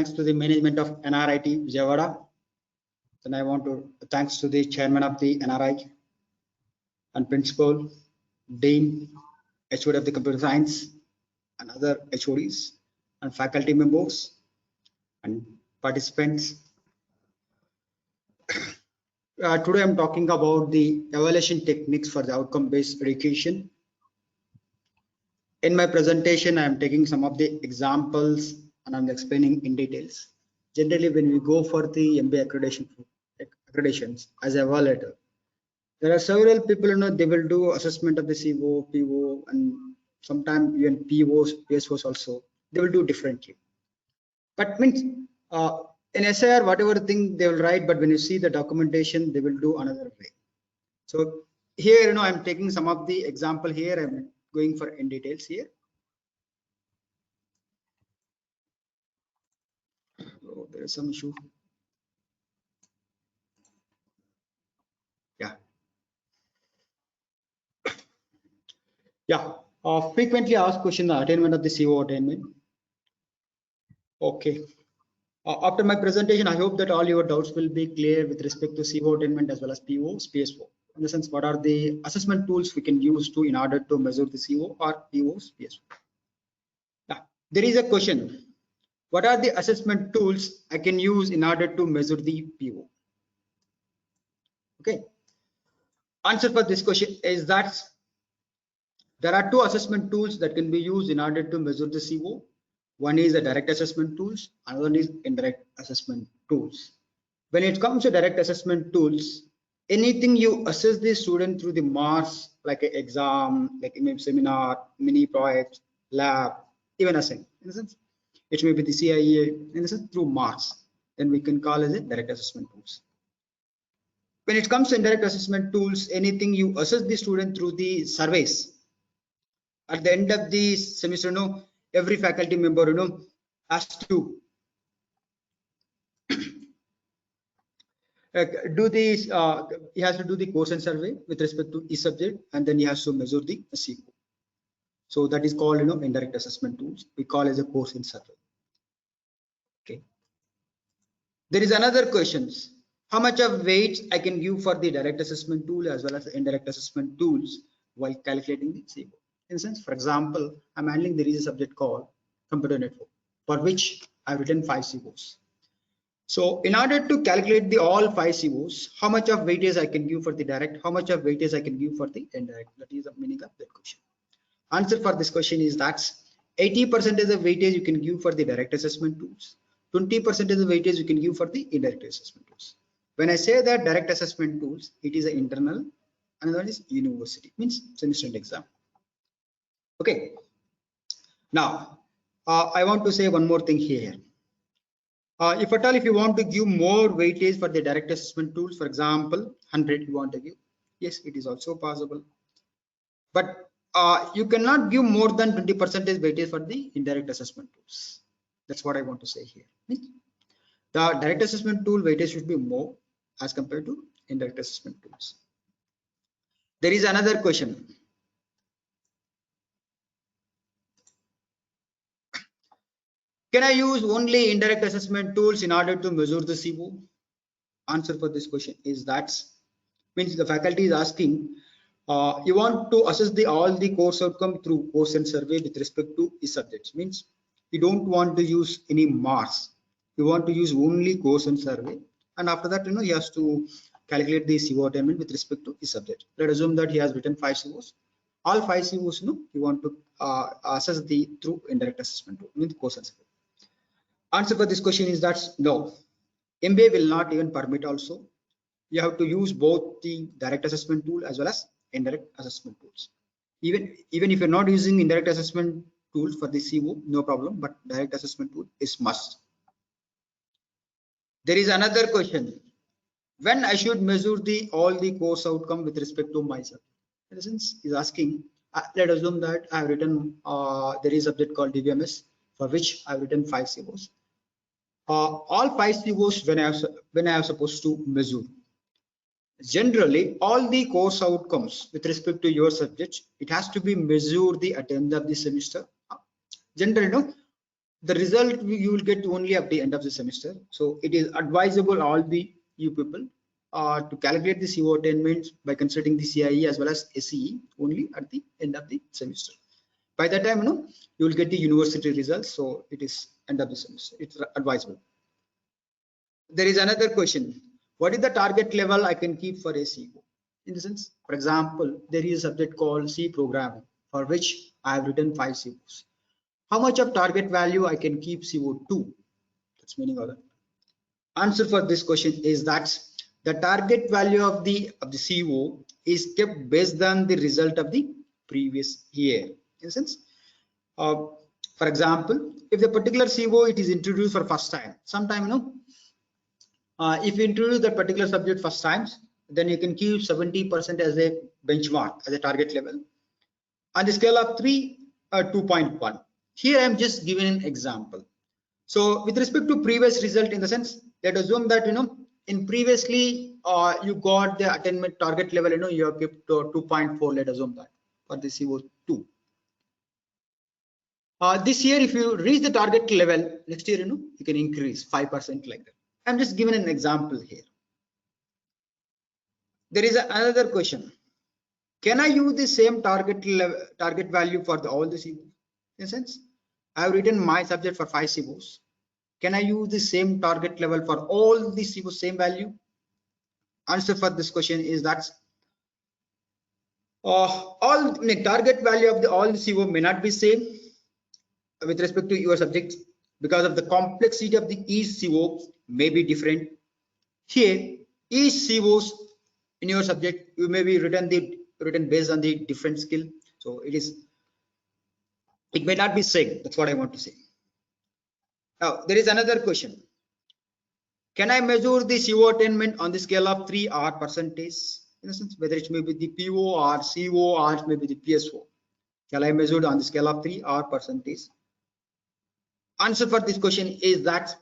Thanks to the management of NRIT Vijayawada. Then I want to thanks to the chairman of the NRI and principal, dean, HOD of the computer science, and other HODs and faculty members and participants. Today I'm talking about the evaluation techniques for the outcome-based education. In my presentation, I am taking some of the examples and I'm explaining in details. Generally, when we go for the MBA accreditations as an evaluator, there are several people, they will do assessment of the CO, PO, and sometimes even POs, PSOs also, they will do differently. But means in SIR, whatever thing they will write, but when you see the documentation, they will do another way. So here, I'm taking some of the example here. I'm going for in details here. Oh, there is some issue. Yeah. Frequently asked question, the attainment of the CO attainment. Okay. After my presentation, I hope that all your doubts will be clear with respect to CO attainment as well as POs, PSO. In the sense, what are the assessment tools we can use in order to measure the CO or POs, PSO? Yeah. There is a question. What are the assessment tools I can use in order to measure the PO? Okay. Answer for this question is that there are two assessment tools that can be used in order to measure the CO. One is the direct assessment tools, another one is indirect assessment tools. When it comes to direct assessment tools, anything you assess the student through the marks, like an exam, like a seminar, mini project, lab, even assessment, in the sense, it may be the CIA, in the sense, through marks, then we can call as a direct assessment tools. When it comes to indirect assessment tools, anything you assess the student through the surveys. At the end of the semester, every faculty member, has to do this. He has to do the course and survey with respect to each subject, and then he has to measure the CO. So that is called, indirect assessment tools. We call as a course and survey. Okay. There is another questions. How much of weight I can give for the direct assessment tool as well as the indirect assessment tools while calculating the CO? In a sense, for example, I'm handling there is a subject called computer network, for which I've written 5 COs. So in order to calculate all 5 COs, how much of weightage I can give for the direct, how much of weightage I can give for the indirect? That is the meaning of that question. Answer for this question is that 80% is the weightage you can give for the direct assessment tools. 20% is the weightage you can give for the indirect assessment tools. When I say that direct assessment tools, it is an internal, another one is university, means semester and exam. Okay. Now, I want to say one more thing here. If at all, if you want to give more weightage for the direct assessment tools, for example, 100 you want to give, yes, it is also possible. But you cannot give more than 20% weightage for the indirect assessment tools. That's what I want to say here. The direct assessment tool weightage should be more as compared to indirect assessment tools. There is another question. Can I use only indirect assessment tools in order to measure the CO? Answer for this question is that means the faculty is asking you want to assess all the course outcome through course and survey with respect to each subjects. Means you don't want to use any marks. You want to use only course and survey, and after that, he has to calculate the CO attainment with respect to each subject. Let's assume that he has written 5 COs. All 5 COs, you want to assess through indirect assessment tool, means course and survey. Answer for this question is that no. MBA will not even permit also. You have to use both the direct assessment tool as well as indirect assessment tools. Even if you're not using indirect assessment tools for the CO, no problem, but direct assessment tool is must. There is another question. When I should measure all the course outcome with respect to myself? In essence, is asking, let's assume that I have written, there is a subject called DBMS for which I've written 5 COs. All 5 COs when I am supposed to measure. Generally, all the course outcomes with respect to your subject, it has to be measured at the end of the semester. Generally, the result you will get only at the end of the semester. So it is advisable all the you people to calculate the CO attainment by considering the CIE as well as SCE only at the end of the semester. By that time, you will get the university results. So it is end of the semester. It's advisable. There is another question. What is the target level I can keep for a CO? In the sense, for example, there is a subject called C programming for which I have written 5 COs. How much of target value I can keep CO2? That's meaning of that. Answer for this question is that the target value of the CO is kept based on the result of the previous year. In a sense, for example, if the particular CO it is introduced for first time, sometime if you introduce that particular subject first times, then you can keep 70% as a benchmark, as a target level. On the scale of 3, 2.1. Here I am just giving an example. So with respect to previous result, in the sense, let us assume that in previously you got the attainment target level, you have kept 2.4. Let us assume that for the CO2. This year, if you reach the target level, next year you can increase 5% like that. I'm just giving an example here. There is another question. Can I use the same target value for all the COs? In a sense, I have written my subject for 5 COs. Can I use the same target level for all the COs, same value? Answer for this question is that all the target value of all the CO may not be same with respect to your subject because of the complexity of the each CO may be different. Here, each COs in your subject you may be written based on the different skill. So it may not be same. That's what I want to say. Now there is another question. Can I measure the CO attainment on the scale of 3 or percentage? In a sense, whether it may be the PO or CO or it may be the PSO. Shall I measure it on the scale of 3 or percentage? Answer for this question is that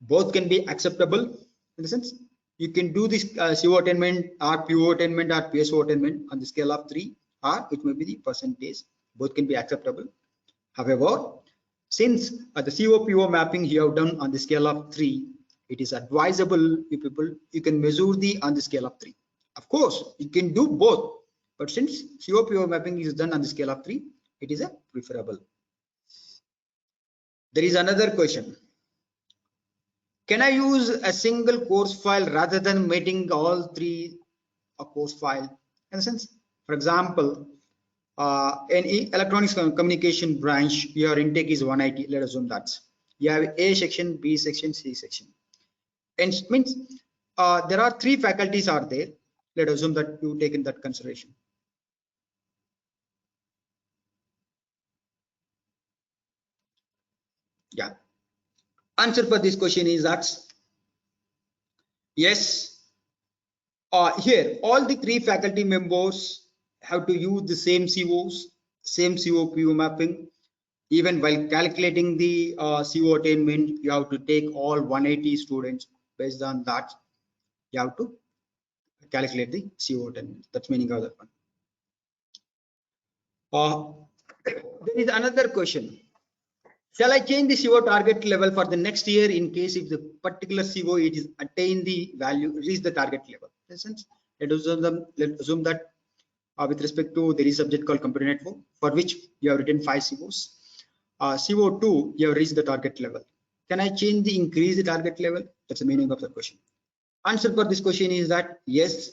both can be acceptable. In the sense, you can do this CO attainment or PO attainment or PSO attainment on the scale of 3 or it may be the percentage. Both can be acceptable. However, since the CO-PO mapping you have done on the scale of 3, it is advisable you can measure on the scale of 3. Of course, you can do both, but since CO-PO mapping is done on the scale of 3, it is a preferable. There is another question. Can I use a single course file rather than making all 3 a course file? In a sense, for example, in electronics communication branch, your intake is 180. Let us assume that you have A section, B section, C section, and means there are 3 faculties are there. Let us assume that you take in that consideration. Yeah. Answer for this question is that yes. Here, all the 3 faculty members have to use the same COs, same CO-PO mapping. Even while calculating the CO attainment, you have to take all 180 students. Based on that, you have to calculate the CO attainment. That's meaning of that one. There is another question. Shall I change the CO target level for the next year in case if the particular CO it is attain the value, reach the target level? In essence, let's assume that with respect to there is a subject called computer network for which you have written 5 COs. CO2 you have reached the target level. Can I change the increase the target level? That's the meaning of the question. Answer for this question is that yes,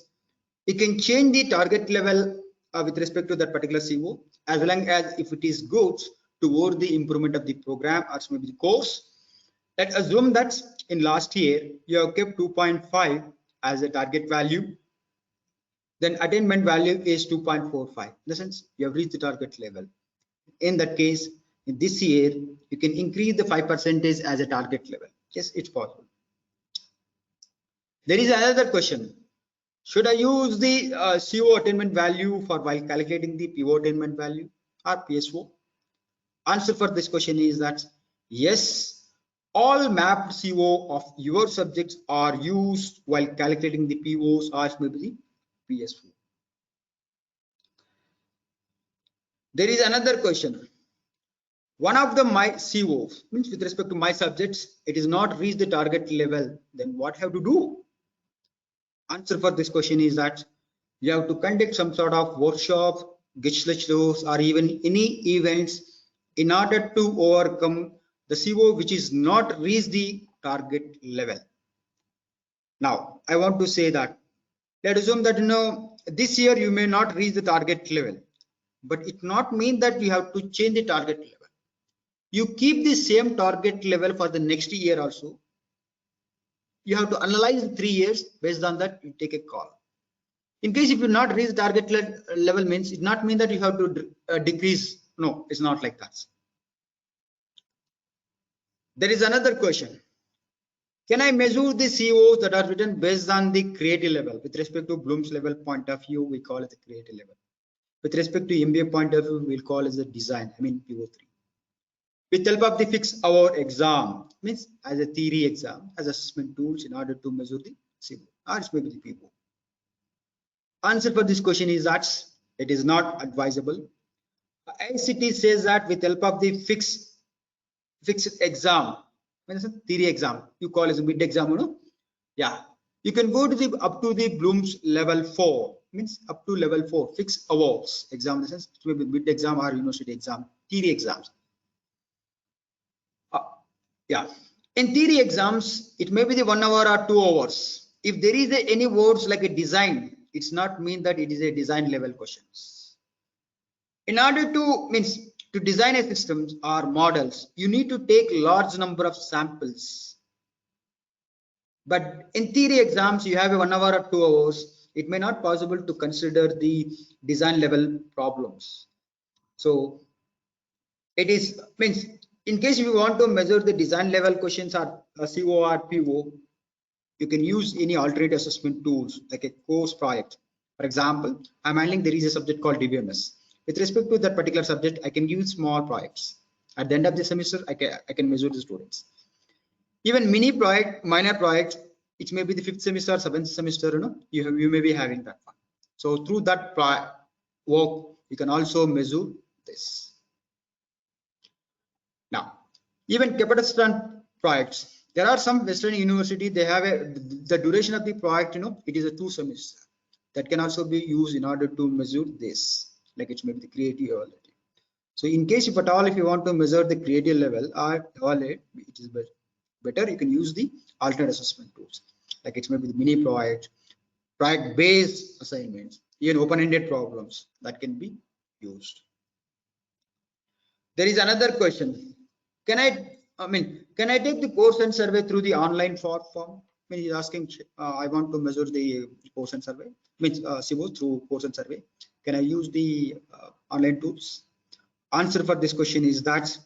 you can change the target level with respect to that particular CO as long as if it is good toward the improvement of the program or maybe the course. Let's assume that in last year you have kept 2.5 as a target value. Then attainment value is 2.45. In the sense, you have reached the target level. In that case, in this year, you can increase the 5% as a target level. Yes, it's possible. There is another question. Should I use the CO attainment value for while calculating the PO attainment value or PSO? Answer for this question is that yes, all mapped CO of your subjects are used while calculating the POs or maybe the PSO. There is another question. one of the my COs means with respect to my subjects, it is not reached the target level, then what have to do? Answer for this question is that you have to conduct some sort of workshop, lectures, or even any events in order to overcome the CO which is not reached the target level. Now, I want to say that let's assume that this year you may not reach the target level, but it not mean that you have to change the target level. You keep the same target level for the next year also. You have to analyze 3 years. Based on that, you take a call. In case if you not reach target level means it not mean that you have to decrease. No, it's not like that. There is another question. Can I measure the COs that are written based on the creative level? With respect to Bloom's level point of view, we call it the creative level. With respect to MBA point of view, we'll call it the design, PO3. With help of the fixed hour exam, means as a theory exam, as assessment tools in order to measure the CO, or it's maybe the PO. Answer for this question is that it is not advisable. ICT says that with help of the fixed exam, theory exam, you call it a mid exam, yeah, you can go to the up to the Bloom's level 4, means up to level 4 fixed hours exam, in the sense maybe mid exam or university exam, theory exams. Yeah, in theory exams, it may be the 1 hour or 2 hours. If there is any words like a design, it's not mean that it is a design level questions. In order to design a systems or models, you need to take large number of samples. But in theory exams, you have a 1 hour or 2 hours. It may not possible to consider the design level problems. So it is means in case you want to measure the design level questions or CO or PO, you can use any alternate assessment tools like a course project. For example, I'm handling there is a subject called DBMS. With respect to that particular subject, I can use small projects. At the end of the semester, I can measure the students. Even mini project, minor projects, it may be the 5th semester, 7th semester, you may be having that one. So through that work, you can also measure this. Now, even capstone projects, there are some Western university, they have the duration of the project, it is a 2 semester. That can also be used in order to measure this, like it may be the creative level. So in case if at all, if you want to measure the creative level or it is better, you can use the alternate assessment tools, like it may be the mini project based assignments, even open-ended problems that can be used. There is another question. Can I take the course and survey through the online form? He's asking, I want to measure the course and survey, CIBO through course and survey. Can I use the online tools? Answer for this question is that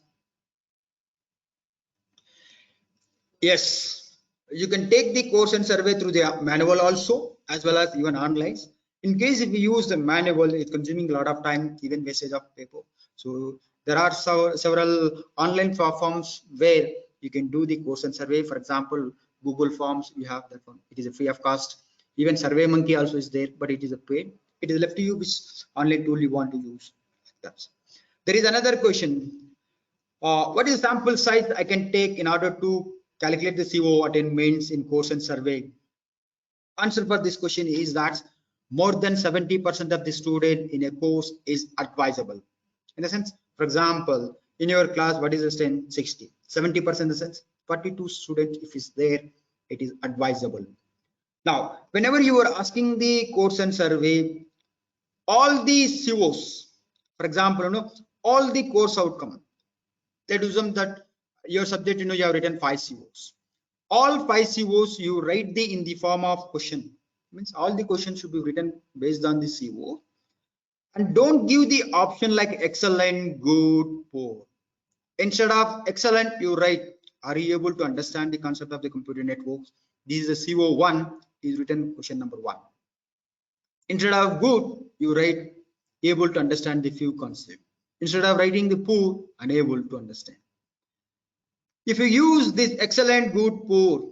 yes, you can take the course and survey through the manual also, as well as even online. In case if you use the manual, it's consuming a lot of time, even wastage of paper. So there are several online platforms where you can do the course and survey. For example, Google Forms, you have that one. It is a free of cost. Even SurveyMonkey also is there, but it is a paid. It is left to you which online tool you want to use. There is another question. What is the sample size I can take in order to calculate the CO attainments in course and survey? Answer for this question is that more than 70% of the student in a course is advisable. In the sense, for example, in your class, what is the strength? 60. 70% in the sense, 42 students, if it's there, it is advisable. Now, whenever you are asking the course and survey, all the COs, for example, all the course outcome, let's assume that your subject, you have written 5 COs. All 5 COs you write in the form of question. Means all the questions should be written based on the CO. And don't give the option like excellent, good, poor. Instead of excellent, you write, are you able to understand the concept of the computer networks? This is a CO1, is written question number 1. Instead of good, you write, able to understand the few concepts. Instead of writing the poor, unable to understand. If you use this excellent, good, poor,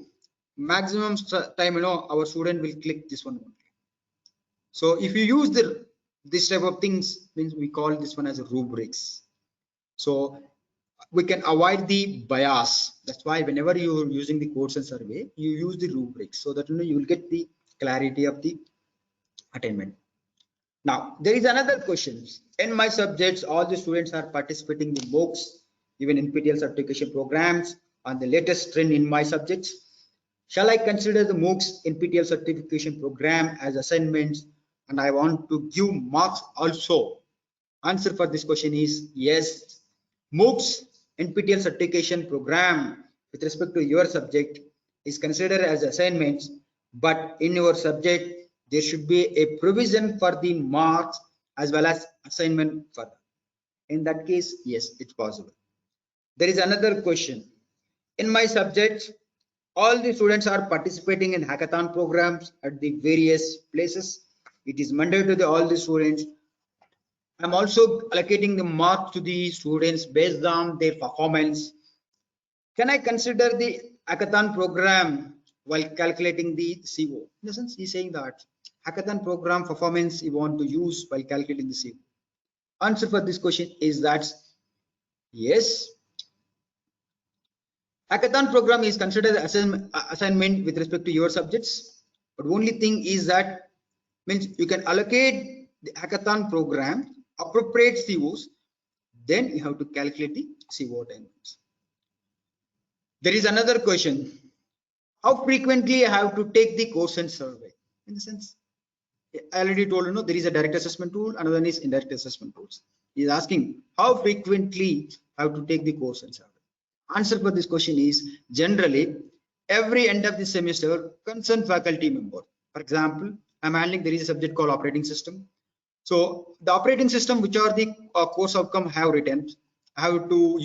maximum time, our student will click this one only. So if you use this type of things, means we call this one as a rubrics. So we can avoid the bias. That's why whenever you're using the course and survey, you use the rubrics so that you will get the clarity of the attainment. Now, there is another question. In my subjects, all the students are participating in MOOCs, even NPTEL certification programs, on the latest trend in my subjects. Shall I consider the MOOCs NPTEL certification program as assignments and I want to give marks also? Answer for this question is yes. MOOCs NPTEL certification program with respect to your subject is considered as assignments, but in your subject there should be a provision for the marks as well as assignment for that. In that case, yes, it's possible. There is another question. In my subject, all the students are participating in hackathon programs at the various places. It is mandatory to all the students. I'm also allocating the marks to the students based on their performance. Can I consider the hackathon program while calculating the CO? In the sense, he's saying that hackathon program performance you want to use while calculating the CO. Answer for this question is that yes. Hackathon program is considered assignment with respect to your subjects, but only thing is that means you can allocate the hackathon program appropriate COs, then you have to calculate the CO attainments. There is another question. How frequently I have to take the course and survey? In the sense, I already told there is a direct assessment tool, another one is indirect assessment tools. He is asking how frequently I have to take the course and survey. Answer for this question is generally every end of the semester concerned faculty member. For example, I'm handling there is a subject called operating system. So the operating system, which are the course outcome I have written, I have to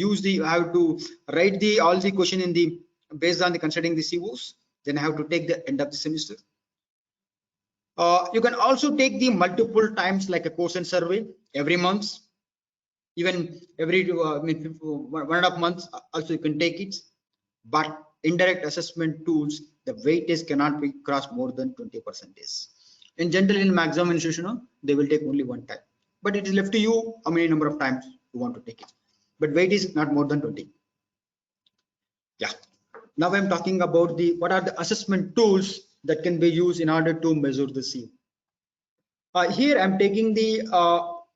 write all the question in the based on the considering the COs. Then I have to take the end of the semester. You can also take the multiple times like a course and survey every month, even every 1.5 months also you can take it. But indirect assessment tools, the weightage cannot be crossed more than 20%. In general, in maximum institution, they will take only one time. But it is left to you how many number of times you want to take it. But weight is not more than 20. Yeah. Now I'm talking about what are the assessment tools that can be used in order to measure the CO. Here I'm taking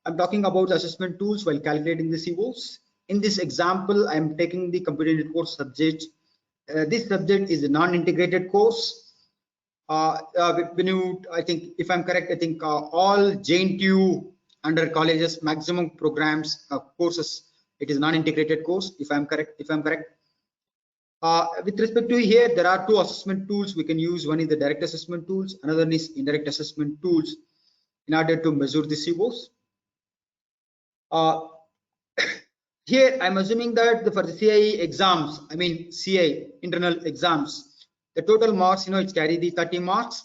I'm talking about the assessment tools while calculating the COs. In this example, I'm taking the computer course subject. This subject is a non-integrated course. I think if I'm correct, I think all JNTU under colleges maximum programs courses, it is non-integrated course. If I'm correct. With respect to here, there are two assessment tools we can use. One is the direct assessment tools, another is indirect assessment tools in order to measure the COs. Here I'm assuming that for the CIE exams, I mean CI internal exams, the total marks, it carry the 30 marks.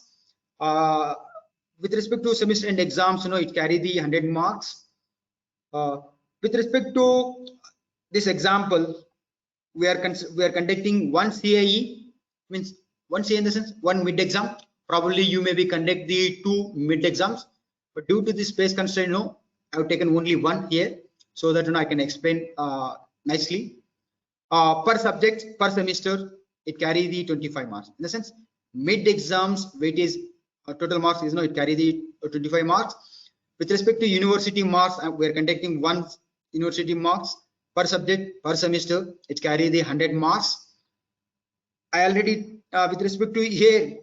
With respect to semester end exams, it carry the 100 marks. With respect to this example, we are conducting one CIE, means one CIE in the sense one mid exam. Probably you may be conduct the 2 mid exams, but due to the space constraint, I have taken only one here so that I can explain nicely. Per subject per semester, it carry the 25 marks. In the sense, mid exams weightage total marks is it carry the 25 marks. With respect to university marks, we are conducting one university marks per subject per semester. It carry the 100 marks. I already with respect to here,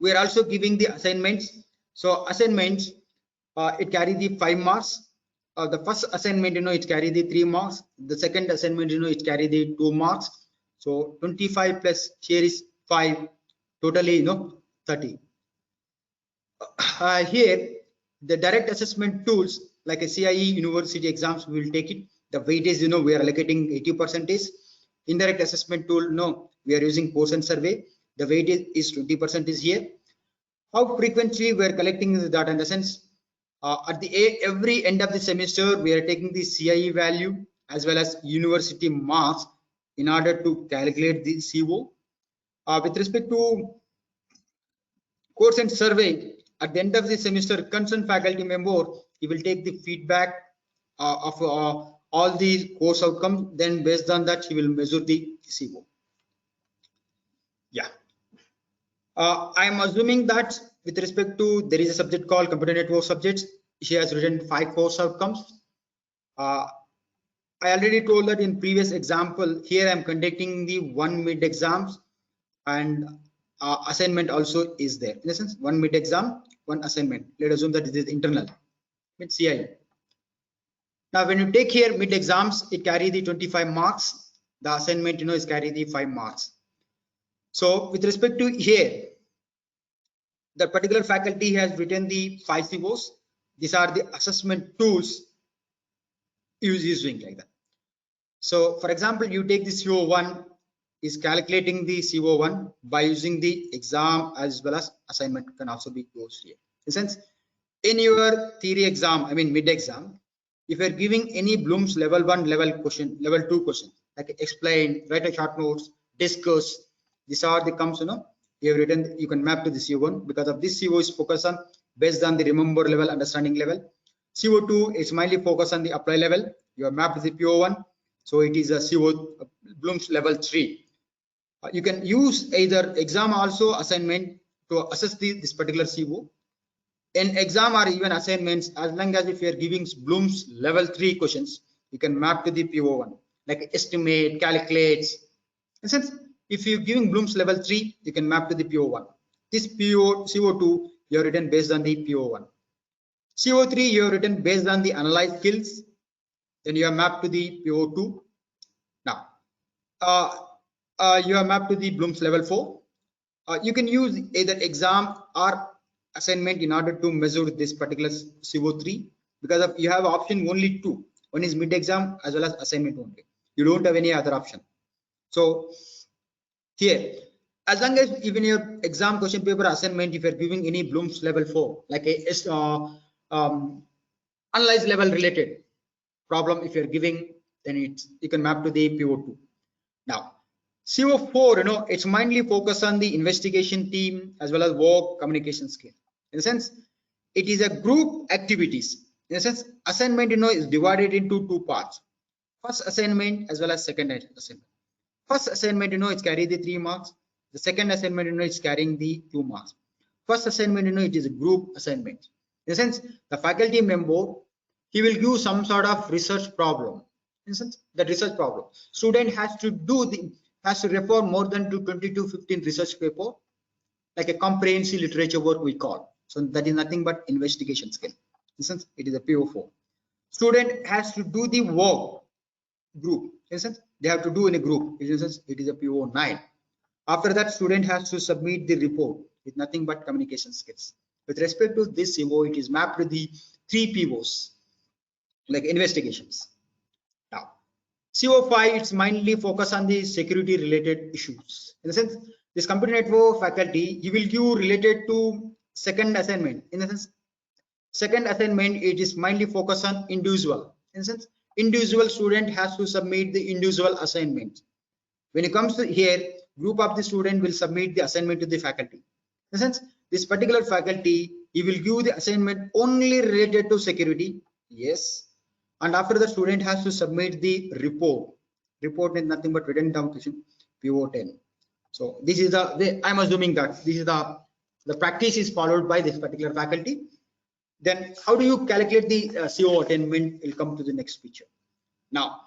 we are also giving the assignments. So assignments, it carry the 5 marks. The first assignment, it carry the 3 marks. The second assignment, it carry the 2 marks. So 25 plus here is 5, totally 30. Here the direct assessment tools like a CIE university exams, we will take it. The weightage, we are allocating 80%. Indirect assessment tool, we are using course and survey. The weightage is 20% here. How frequently we are collecting the data? In the sense, at every end of the semester, we are taking the CIE value as well as university marks in order to calculate the CO. With respect to course and survey, at the end of the semester, concerned faculty member, he will take the feedback of all the course outcomes. Then based on that, he will measure the CO. Yeah. I am assuming that with respect to, there is a subject called computer network subjects. She has written 5 course outcomes. I already told that in previous example. Here I am conducting the 1 mid exams, and assignment also is there. In a sense, 1 mid exam, 1 assignment. Let's assume that it is internal, with CI. Now, when you take here mid exams, it carry the 25 marks. The assignment, is carry the 5 marks. So with respect to here, the particular faculty has written the 5 COs. These are the assessment tools using like that. So for example, you take the CO1 is calculating the CO1 by using the exam as well as assignment can also be used here. In sense, in your theory exam, I mean mid exam, if you are giving any Bloom's level 1, level question, level 2 question, like explain, write a short notes, discuss, these are the comes, you have written, you can map to the CO1 because of this. CO is focused on based on the remember level, understanding level. CO2 is mainly focused on the apply level. You have mapped the PO1, so it is a CO Bloom's level 3. You can use either exam also assignment to assess this particular CO. In exam or even assignments, as long as if you are giving Bloom's level 3 questions, you can map to the PO1, like estimate, calculates. In sense, if you're giving Bloom's level 3, you can map to the PO1. This CO2 you have written based on the PO1. CO3 you have written based on the analyze skills. Then you have mapped to the PO2. Now, you have mapped to the Bloom's level 4. You can use either exam or assignment in order to measure this particular CO3 because of, you have option only 2. One is mid exam as well as assignment only. You don't have any other option. So here, as long as even your exam question paper assignment, if you're giving any Bloom's level 4, like a analyze level related problem, if you're giving, then you can map to the PO2. Now, CO4, it's mainly focused on the investigation team as well as work communication skill. In a sense, it is a group activities. In a sense, assignment, is divided into 2 parts. First assignment as well as second assignment. First assignment, it's carry the 3 marks. The second assignment, it's carrying the 2 marks. First assignment, it is a group assignment. In a sense, the faculty member, he will give some sort of research problem. In a sense, the research problem. Student has to refer more than 20 to 15 research paper, like a comprehensive literature work we call. So that is nothing but investigation skill. In a sense, it is a PO4. Student has to do the work group. In a sense, they have to do in a group. In a sense, it is a PO9. After that, student has to submit the report with nothing but communication skills. With respect to this CO, it is mapped to the 3 POs, like investigations. Now, CO5, it's mainly focused on the security related issues. In the sense, this computer network faculty, he will give related to second assignment. In the sense, second assignment, it is mainly focused on individual. In the sense, individual student has to submit the individual assignment. When it comes to here, group of the student will submit the assignment to the faculty. In the sense, this particular faculty, he will give the assignment only related to security. Yes. And after the student has to submit the report. Report is nothing but written down question, PO10. So this is I'm assuming that this is the practice is followed by this particular faculty. Then how do you calculate the CO attainment? Will come to the next picture. Now,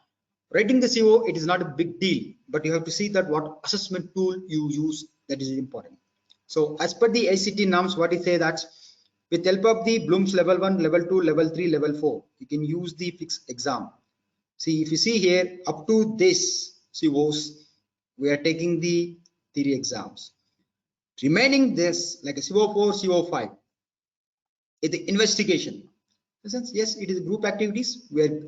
writing the CO, it is not a big deal, but you have to see that what assessment tool you use, that is important. So as per the ACT norms, what it say that with help of the Bloom's level 1, level 2, level 3, level 4, you can use the fixed exam. See, if you see here, up to this COs, we are taking the theory exams. Remaining this, like a CO4, CO5, is the investigation. In the sense, yes, it is group activities where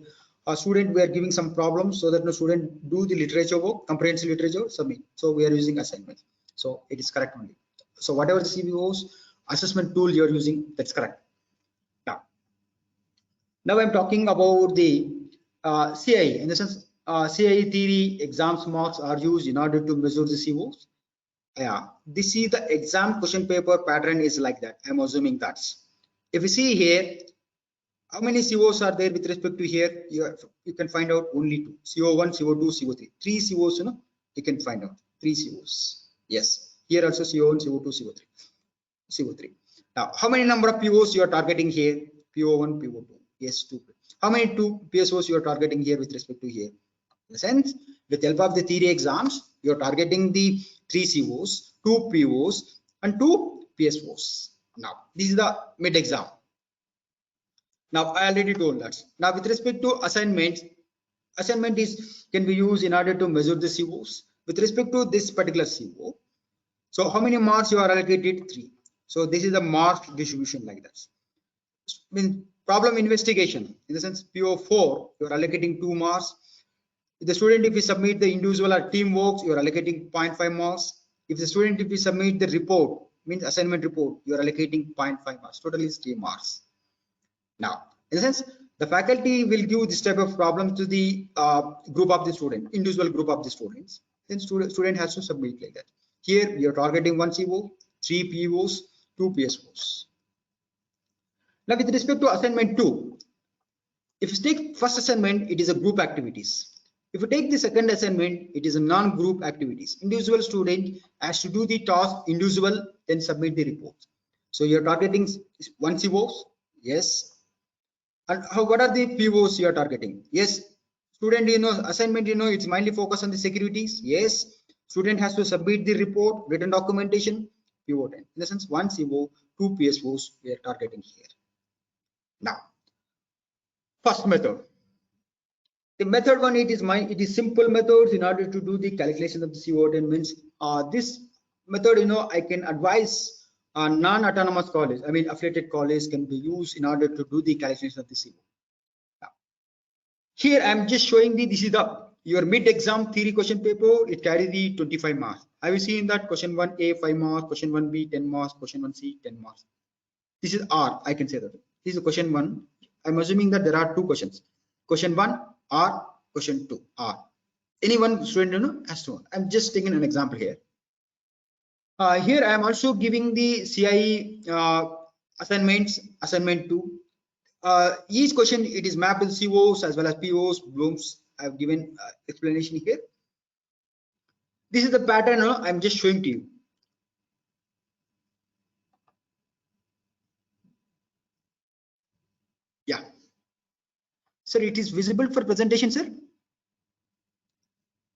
a student, we are giving some problems so that the student do the literature work, comprehensive literature, submit. So we are using assignments. So it is correct only. So whatever the CBOs assessment tool you are using, that's correct. Now I'm talking about the CIE. In the sense, CIE theory exams marks are used in order to measure the COs. Yeah, this is the exam question paper pattern is like that. I'm assuming that's. If you see here, how many COs are there with respect to here? You can find out only 2. CO1, CO2, CO3. 3 COs, you can find out 3 COs. Yes, here also CO1, CO2, CO3. CO3. Now, how many number of POs you are targeting here? PO1, PO2. Yes, 2. How many 2 PSOs you are targeting here with respect to here? In the sense, with the help of the theory exams, you are targeting the 3 COs, 2 POs, and 2 PSOs. Now, this is the mid-exam. Now, I already told that. Now, with respect to assignments, assignment can be used in order to measure the COs. With respect to this particular CO, so how many marks you are allocated? 3. So this is the mark distribution like that. I mean, problem investigation, in the sense PO4, you are allocating 2 marks. If the student, if we submit the individual or team works, you are allocating 0.5 marks. If the student, if we submit the report, means assignment report, you are allocating 0.5 marks. Totally is 3 marks. Now, in a sense, the faculty will give this type of problem to the group of the student, individual group of the students. Then student has to submit like that. Here we are targeting 1 CO, 3 POs, 2 PSOs. Now, with respect to assignment 2, if you take first assignment, it is a group activities. If you take the second assignment, it is a non-group activities. Individual student has to do the task individual, then submit the report. So you are targeting 1 COs, yes. And what are the POs you are targeting? Yes, student, assignment, it's mainly focused on the securities. Yes, student has to submit the report, written documentation, PO10. In the sense, 1 CO, 2 PSOs we are targeting here. Now, first method. The method one, it is simple methods in order to do the calculation of the CO10. Means this method, I can advise non-autonomous college, I mean affiliated college, can be used in order to do the calculation of the CO. Now, here I am just showing this is your mid-exam theory question paper. It carries the 25 marks. Have you seen that question 1A 5 marks, question 1B 10 marks, question 1C 10 marks. This is R. I can say that this is question 1. I'm assuming that there are 2 questions. Question 1 R, question 2 R. Any one student has to. I'm just taking an example here. Here I am also giving the CIE assignments, assignment 2. Each question, it is mapped with COs as well as POs, Bloom's. I have given explanation here. This is the pattern I'm just showing to you. Yeah. Sir, it is visible for presentation, sir?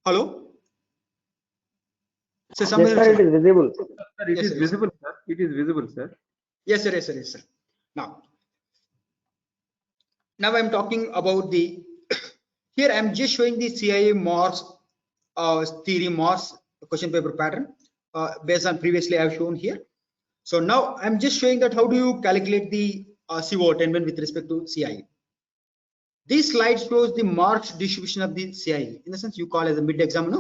Hello? So yes, sir, it is visible. Sir, it is visible, sir. It is visible, sir. Yes, sir. Yes, sir. Yes, sir. Now I'm talking about the here I'm just showing the CIA marks theory marks question paper pattern based on previously I have shown here. So now I'm just showing that how do you calculate the CO attainment with respect to CIE. This slide shows the marks distribution of the CIE. In the sense, you call as a mid-exam,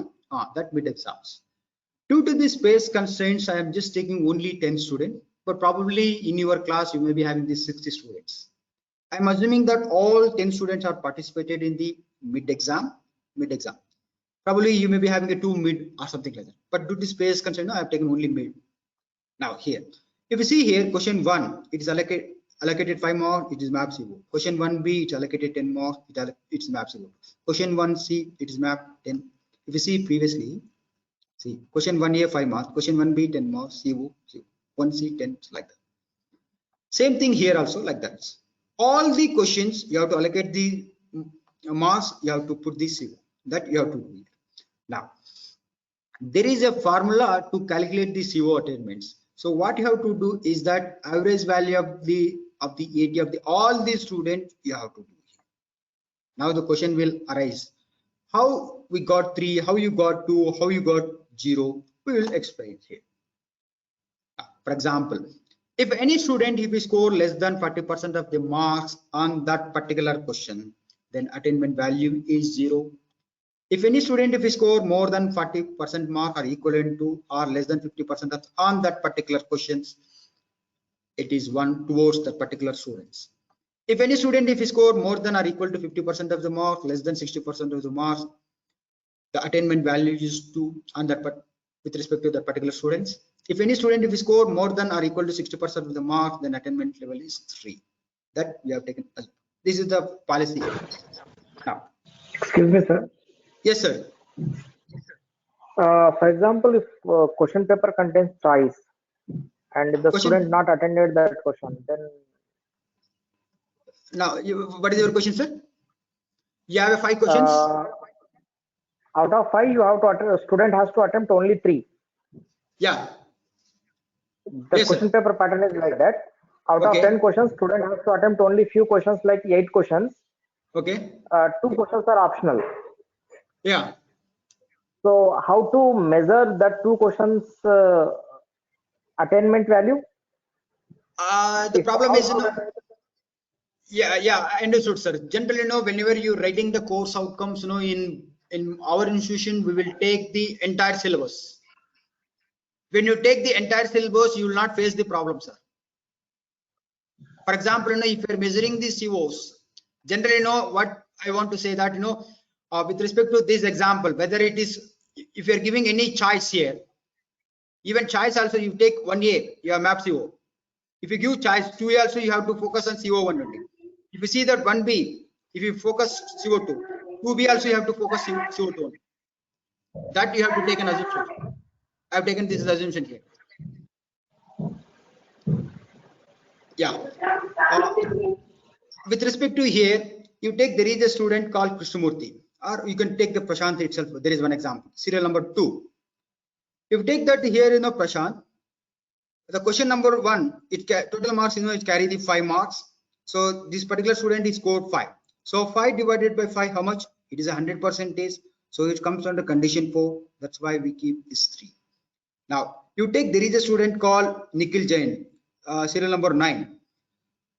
that mid-exams. Due to the space constraints, I am just taking only 10 students, but probably in your class, you may be having the 60 students. I'm assuming that all 10 students are participated in the mid-exam. Probably you may be having a 2 mid or something like that. But due to space constraint, I have taken only mid. Now here, if you see here, question 1, it is allocated 5 marks, it is map CO. Question 1B, it's allocated 10 marks, it's map CO. Question 1C, it is map 10. If you see previously, see question 1A 5 marks, question 1B 10 marks, CO, 1C 10, like that. Same thing here also like that. All the questions you have to allocate the marks, you have to put the CO. That you have to do it. Now, there is a formula to calculate the CO attainments. So what you have to do is that average value of the AT of all the students you have to do. Now the question will arise: how we got 3, how you got 2, how you got 0? We will explain here. For example, if any student, if we score less than 40% of the marks on that particular question, then attainment value is 0. If any student, if we score more than 40% mark or equivalent to or less than 50% on that particular questions, it is 1 towards that particular students. If any student, if we score more than or equal to 50% of the mark, less than 60% of the marks, the attainment value is 2 on that with respect to that particular students. If any student, if we score more than or equal to 60% of the mark, then attainment level is 3. That we have taken This is the policy. Now, Excuse me, sir. yes, sir. For example, if question paper contains choice and the Question. student not attended that question, then Now, what is your question, sir? You have 5 questions. out of 5, you have to student has to attempt only 3. Yeah. The Yes, question sir. paper pattern is like that. Out Okay. of 10 questions, student has to attempt only few questions, like 8 questions. Okay. 2 questions are optional. Yeah. So how to measure that 2 questions attainment value? The If problem all is, yeah, I understood, sir. Generally, whenever you're writing the course outcomes, in our institution, we will take the entire syllabus. When you take the entire syllabus, you will not face the problem, sir. For example, if you're measuring the COs, generally, what I want to say that, with respect to this example, whether it is, if you're giving any choice here, even choice also, you take 1A, you have map CO. If you give choice 2A also, you have to focus on CO1 only. If you see that 1B, if you focus CO2, 2B also you have to focus CO2 only. That you have to take an assumption. I have taken this assumption here. Yeah. With respect to here, you take, there is a student called Krishnamurthy, or you can take the Prashant itself. There is one example, serial number 2. If you take that here, Prashant, the question number 1, total marks, it carry the 5 marks. So this particular student is scored 5. So 5 divided by 5, how much? It is 100%. So it comes under condition 4. That's why we keep this 3. Now you take, there is a student called Nikhil Jain, serial number 9.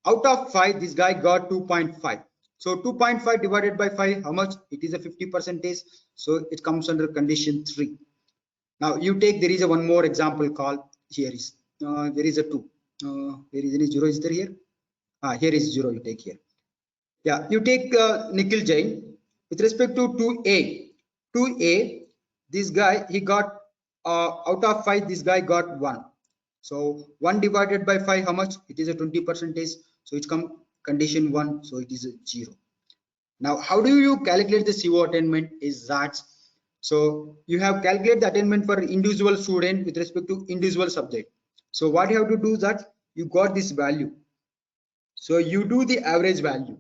Out of 5, this guy got 2.5. So 2.5 divided by 5, how much? It is a 50%. So it comes under condition 3. Now you take, there is a one more example called, here is, there is a 2. There is any 0 is there here? Here is 0, you take here. Yeah, you take Nikhil Jain. With respect to 2A, this guy, he got, out of 5, this guy got 1. So 1 divided by 5, how much? It is a 20%. So it's come condition 1, so it is a 0. Now, how do you calculate the CO attainment is that? So you have calculated the attainment for individual student with respect to individual subject. So what you have to do is that you got this value. So you do the average value.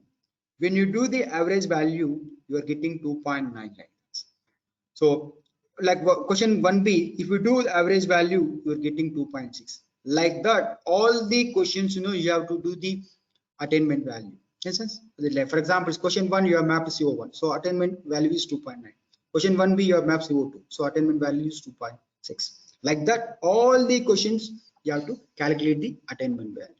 When you do the average value, you are getting 2.99. So like question 1B, if you do average value, you are getting 2.6. Like that, all the questions, you have to do the attainment value. Yes, for example, question 1, you have mapped CO1. So attainment value is 2.9. Question 1B, you have mapped CO2. So attainment value is 2.6. Like that, all the questions, you have to calculate the attainment value.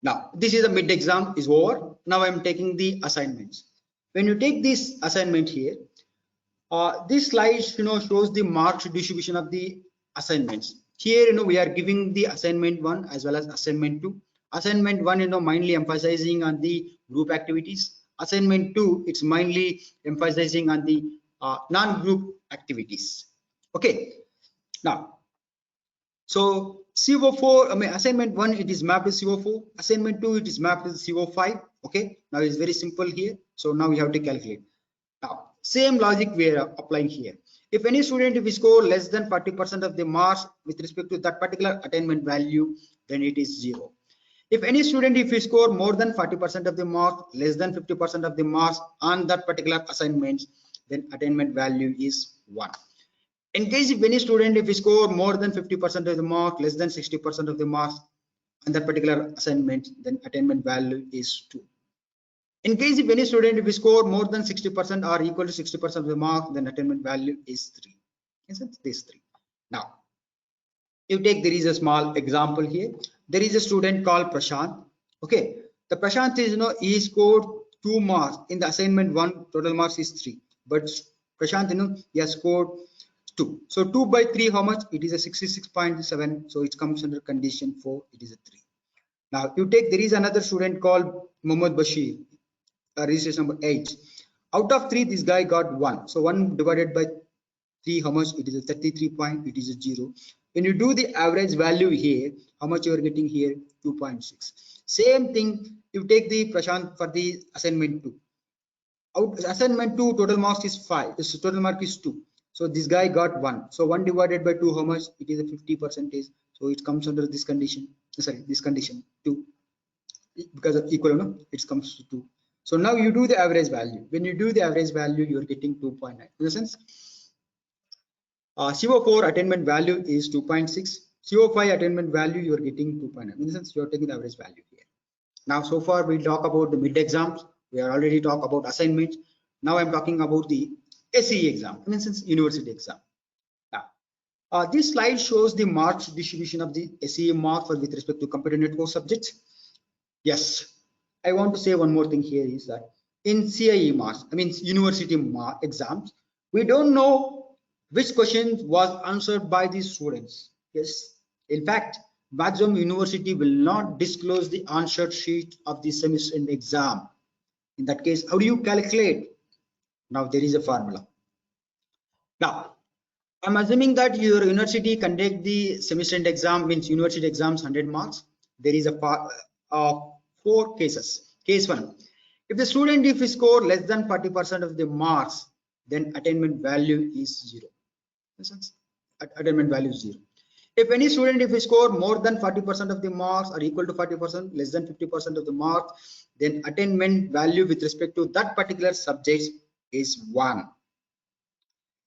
Now, this is the mid exam is over. Now I'm taking the assignments. When you take this assignment here, this slide shows the marks distribution of the assignments. Here we are giving the assignment 1 as well as assignment 2. Assignment 1 mainly emphasizing on the group activities. Assignment 2, it's mainly emphasizing on the non-group activities. Okay. Now, so CO4, assignment 1, it is mapped to CO4. Assignment 2, it is mapped to CO5. Okay. Now it's very simple here. So now we have to calculate. Now, same logic we are applying here. If any student, if we score less than 40% of the marks with respect to that particular attainment value, then it is 0. If any student, if we score more than 40% of the marks, less than 50% of the marks on that particular assignment, then attainment value is 1. In case if any student, if we score more than 50% of the mark, less than 60% of the marks on that particular assignment, then attainment value is 2. In case if any student, if we score more than 60% or equal to 60% of the mark, then attainment value is 3. Isn't this 3? Now, you take, there is a small example here. There is a student called Prashant. Okay, the Prashant is, he scored 2 marks in the assignment 1. Total marks is 3. But Prashant, he has scored 2. So 2 by 3, how much? It is a 66.7. So it comes under condition 4. It is a 3. Now you take, there is another student called Mohammad Bashir. Registration number 8. Out of 3, this guy got 1. So 1 divided by 3, how much? It is a 33 point. It is a 0. When you do the average value here, how much you are getting here? 2.6. Same thing, you take the Prashant for the assignment 2. Assignment 2 total marks is 5. This total mark is 2. So this guy got 1. So 1 divided by 2, how much? It is a 50%. So it comes under this condition. Sorry, this condition 2. Because of equal, no, it comes to 2. So now you do the average value. When you do the average value, you are getting 2.9. In the sense, CO4 attainment value is 2.6. CO5 attainment value, you are getting 2.9. In the sense, you are taking the average value here. Now, so far we talk about the mid exams. We are already talk about assignments. Now I'm talking about the SE exam, in essence, university exam. Now, this slide shows the marks distribution of the SE marks with respect to computer network subjects. Yes, I want to say one more thing here is that in CIE marks, I mean university exams, we don't know which question was answered by the students. Yes, in fact, maximum university will not disclose the answer sheet of the semester end exam. In that case, how do you calculate? Now there is a formula. Now, I'm assuming that your university conduct the semester end exam, means university exams 100 marks. There is a 4 cases. Case 1, if the student if he score less than 40% of the marks, then attainment value is 0. Attainment value is 0. If any student if he score more than 40% of the marks or equal to 40%, less than 50% of the marks, then attainment value with respect to that particular subject is 1.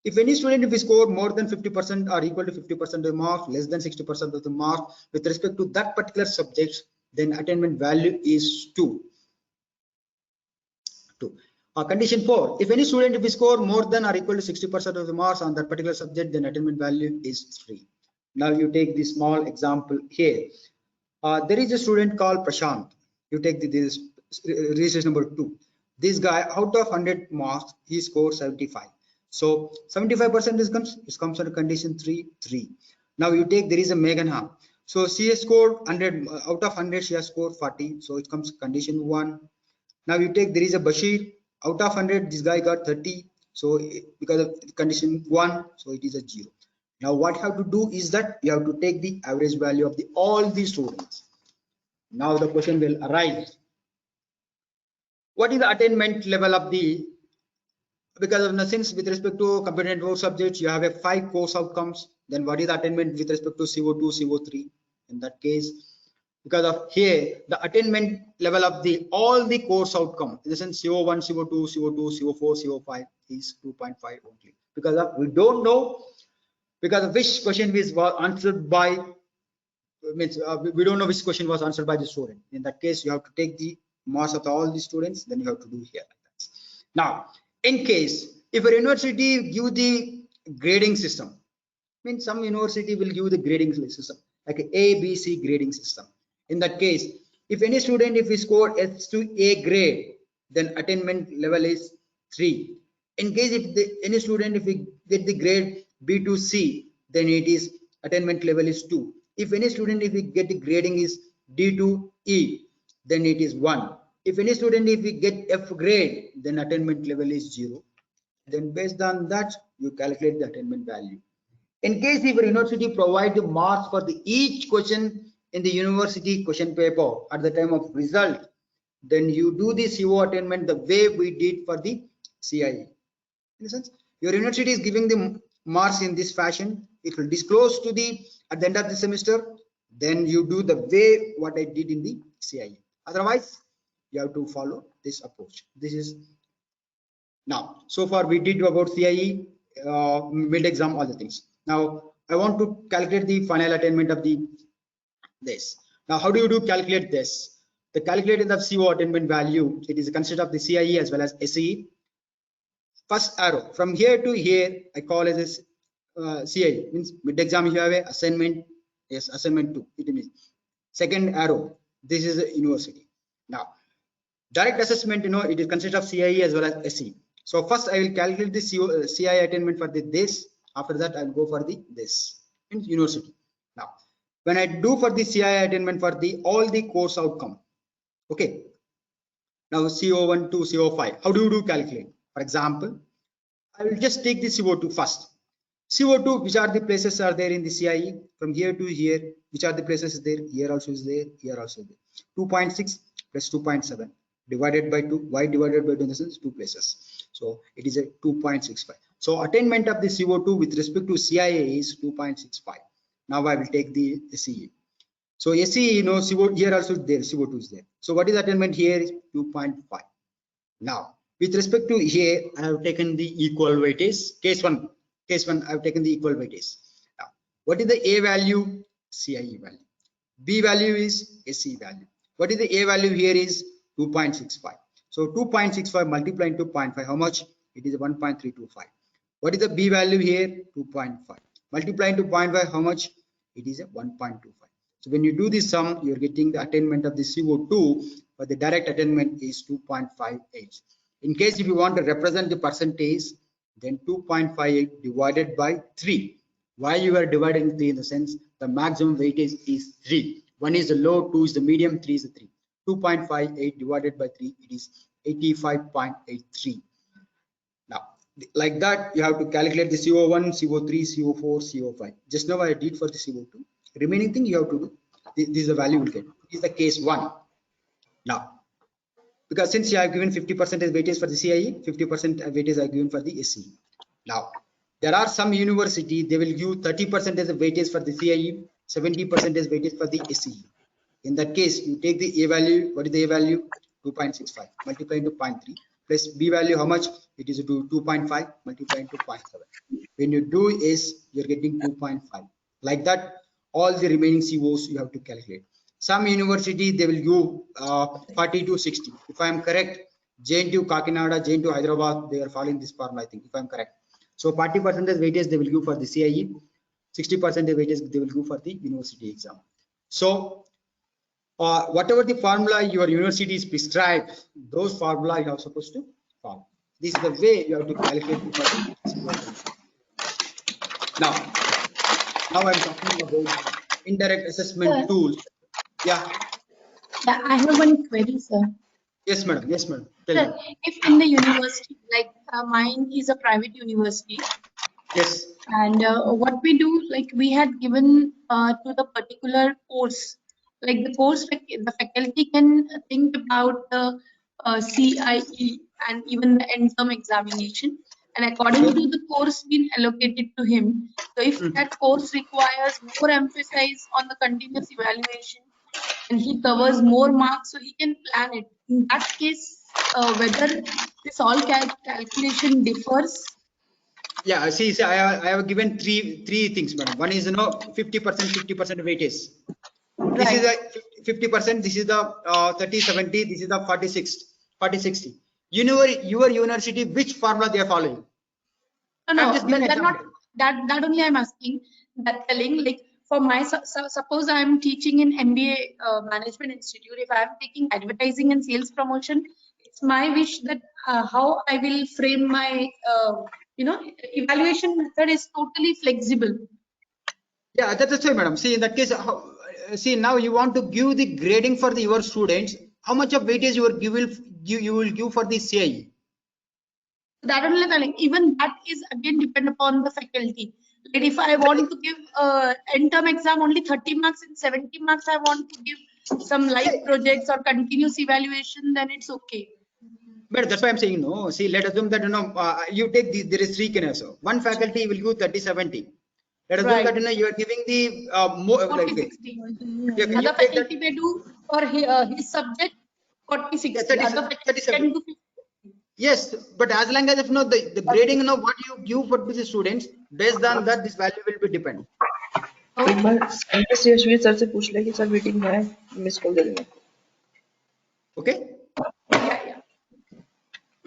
If any student if he score more than 50% or equal to 50% of the marks, less than 60% of the marks with respect to that particular subject, then attainment value is 2. Condition 4, if any student if he score more than or equal to 60% of the marks on that particular subject, then attainment value is 3. Now you take this small example here. There is a student called Prashant. You take this registration number 2. This guy, out of 100 marks, he scored 75. So 75% comes under condition 3. Now you take, there is a Meghana. So she has scored 100, out of 100 she has scored 40. So it comes condition 1. Now you take, there is a Bashir. Out of 100, this guy got 30. So because of condition 1, so it is a 0. Now what you have to do is that you have to take the average value of all the students. Now the question will arise. What is the attainment level of the, because of since with respect to computer network subjects, you have a 5 course outcomes. Then what is the attainment with respect to CO2, CO3? In that case, because of here, the attainment level of the all the course outcome, in the sense CO1, CO2, CO2, CO4, CO5 is 2.5 only. Because of we don't know, because of which question was answered by, means we don't know which question was answered by the student. In that case, you have to take the marks of all the students, then you have to do here like that. Now, in case if a university give the grading system, means some university will give the grading system like A, B, C grading system. In that case, if any student if he scored S to A grade, then attainment level is 3. In case if any student if he get the grade B to C, then it is attainment level is 2. If any student if he get the grading is D to E, then it is 1. If any student if we get F grade, then attainment level is 0. Then based on that, you calculate the attainment value. In case if a university provide the marks for the each question in the university question paper at the time of result, then you do the CO attainment the way we did for the CIE. In the sense, your university is giving the marks in this fashion. It will disclose to the at the end of the semester. Then you do the way what I did in the CIE. Otherwise, you have to follow this approach. This is now. So far we did about CIE, mid exam, all the things. Now I want to calculate the final attainment of the this. Now how do you do calculate this? The calculated of CO attainment value, it is consist of the CIE as well as SE. First arrow from here to here I call it as CIE, means mid exam you have a assignment, yes, assignment 2, it means. Second arrow, this is a university. Now direct assessment, it is consist of CIE as well as SE. So first I will calculate the CIE attainment for the this. After that I will go for the this in university. Now when I do for the CIE attainment for the all the course outcome, okay. Now CO1 to CO5, how do you do calculate? For example, I will just take the CO2 first. CO2, which are the places are there in the CIE from here to here, which are the places is there? Here also is there, here also is there. 2.6 plus 2.7 divided by 2. Why divided by 2 in the sense 2 places? So it is a 2.65. So attainment of the CO2 with respect to CIA is 2.65. Now I will take the SCE. So SCE, you know, CO here also is there, CO2 is there. So what is attainment here is 2.5. Now with respect to here, I have taken the equal weightage. Case one, I have taken the equal weightage. Now, what is the A value? CIE value. B value is SE value. What is the A value here is 2.65. So 2.65 multiplied into 0.5, how much? It is 1.325. What is the B value here? 2.5. Multiplied into 0.5, how much? It is a 1.25. So when you do this sum, you're getting the attainment of the CO2, but the direct attainment is 2.58. In case if you want to represent the percentage, then 2.58 divided by 3. Why you are dividing 3 in the sense the maximum weightage is 3. 1 is the low, 2 is the medium, 3 is the 3. 2.58 divided by 3, it is 85.83. Now, like that, you have to calculate the CO1, CO3, CO4, CO5. Just now I did for the CO2. Remaining thing you have to do. This is the value you will get. This is the case 1. Now, because since you have given 50% weightage for the CIE, 50% weightage I given for the SCE. Now, there are some university, they will give 30% weightage for the CIE, 70% weightage for the SCE. In that case, you take the A value. What is the A value? 2.65 multiply into 0.3 plus B value, how much? It is 2.5 multiply into 0.7. When you do is, you're getting 2.5. Like that, all the remaining COs you have to calculate. Some university, they will give 40 to 60. If I am correct, JNTU Kakinada, JNTU Hyderabad, they are following this formula, I think, if I am correct. So 40% weightage they will give for the CIE, 60% weightage they will give for the university exam. So whatever the formula your university is prescribed, those formula you are supposed to follow. This is the way you have to calculate the now I'm talking about indirect assessment tools. Yeah, I have one query, sir. yes madam, yes madam. Tell Sir, me. if in the university, like mine is a private university, Yes, and what we do, like we had given to the particular course, like the course, the faculty can think about the CIE and even the end term examination, and according to the course being allocated to him. So if that course requires more emphasis on the continuous evaluation, and he covers more marks, so he can plan it. In that case, whether this all calculation differs. yeah, see, I have given three things madam. One is 50% weightage. This is Right. a 50%, this is the 30-70, this is the 40-60. Your university, which formula they are following? No, I'm just giving they're not. example. That only I'm asking. That telling, like for my suppose I'm teaching in MBA Management Institute. If I'm taking advertising and sales promotion, it's my wish that how I will frame my evaluation method is totally flexible. Yeah, that's right, madam. See, in that case, see, now you want to give the grading for your students. How much of weightage you will give for the CIE? That only telling. Even that is again depend upon the faculty. Like if I want to give end term exam only 30 marks and 70 marks, I want to give some live projects or continuous evaluation, then it's okay. But that's why I'm saying no. See, let us assume that you take there is 3 candidates. One faculty will give 30-70. Let us assume that you are giving the more 40-60. you Other take that faculty may do for his subject 40-60. 30, Other faculty 37. 10 to 50. Yes, but as long as if the grading what you give for the students, based on that this value will be depend. एक बार MS Yashvi sir से पूछ ले कि sir meeting में है miss call दे देना Okay.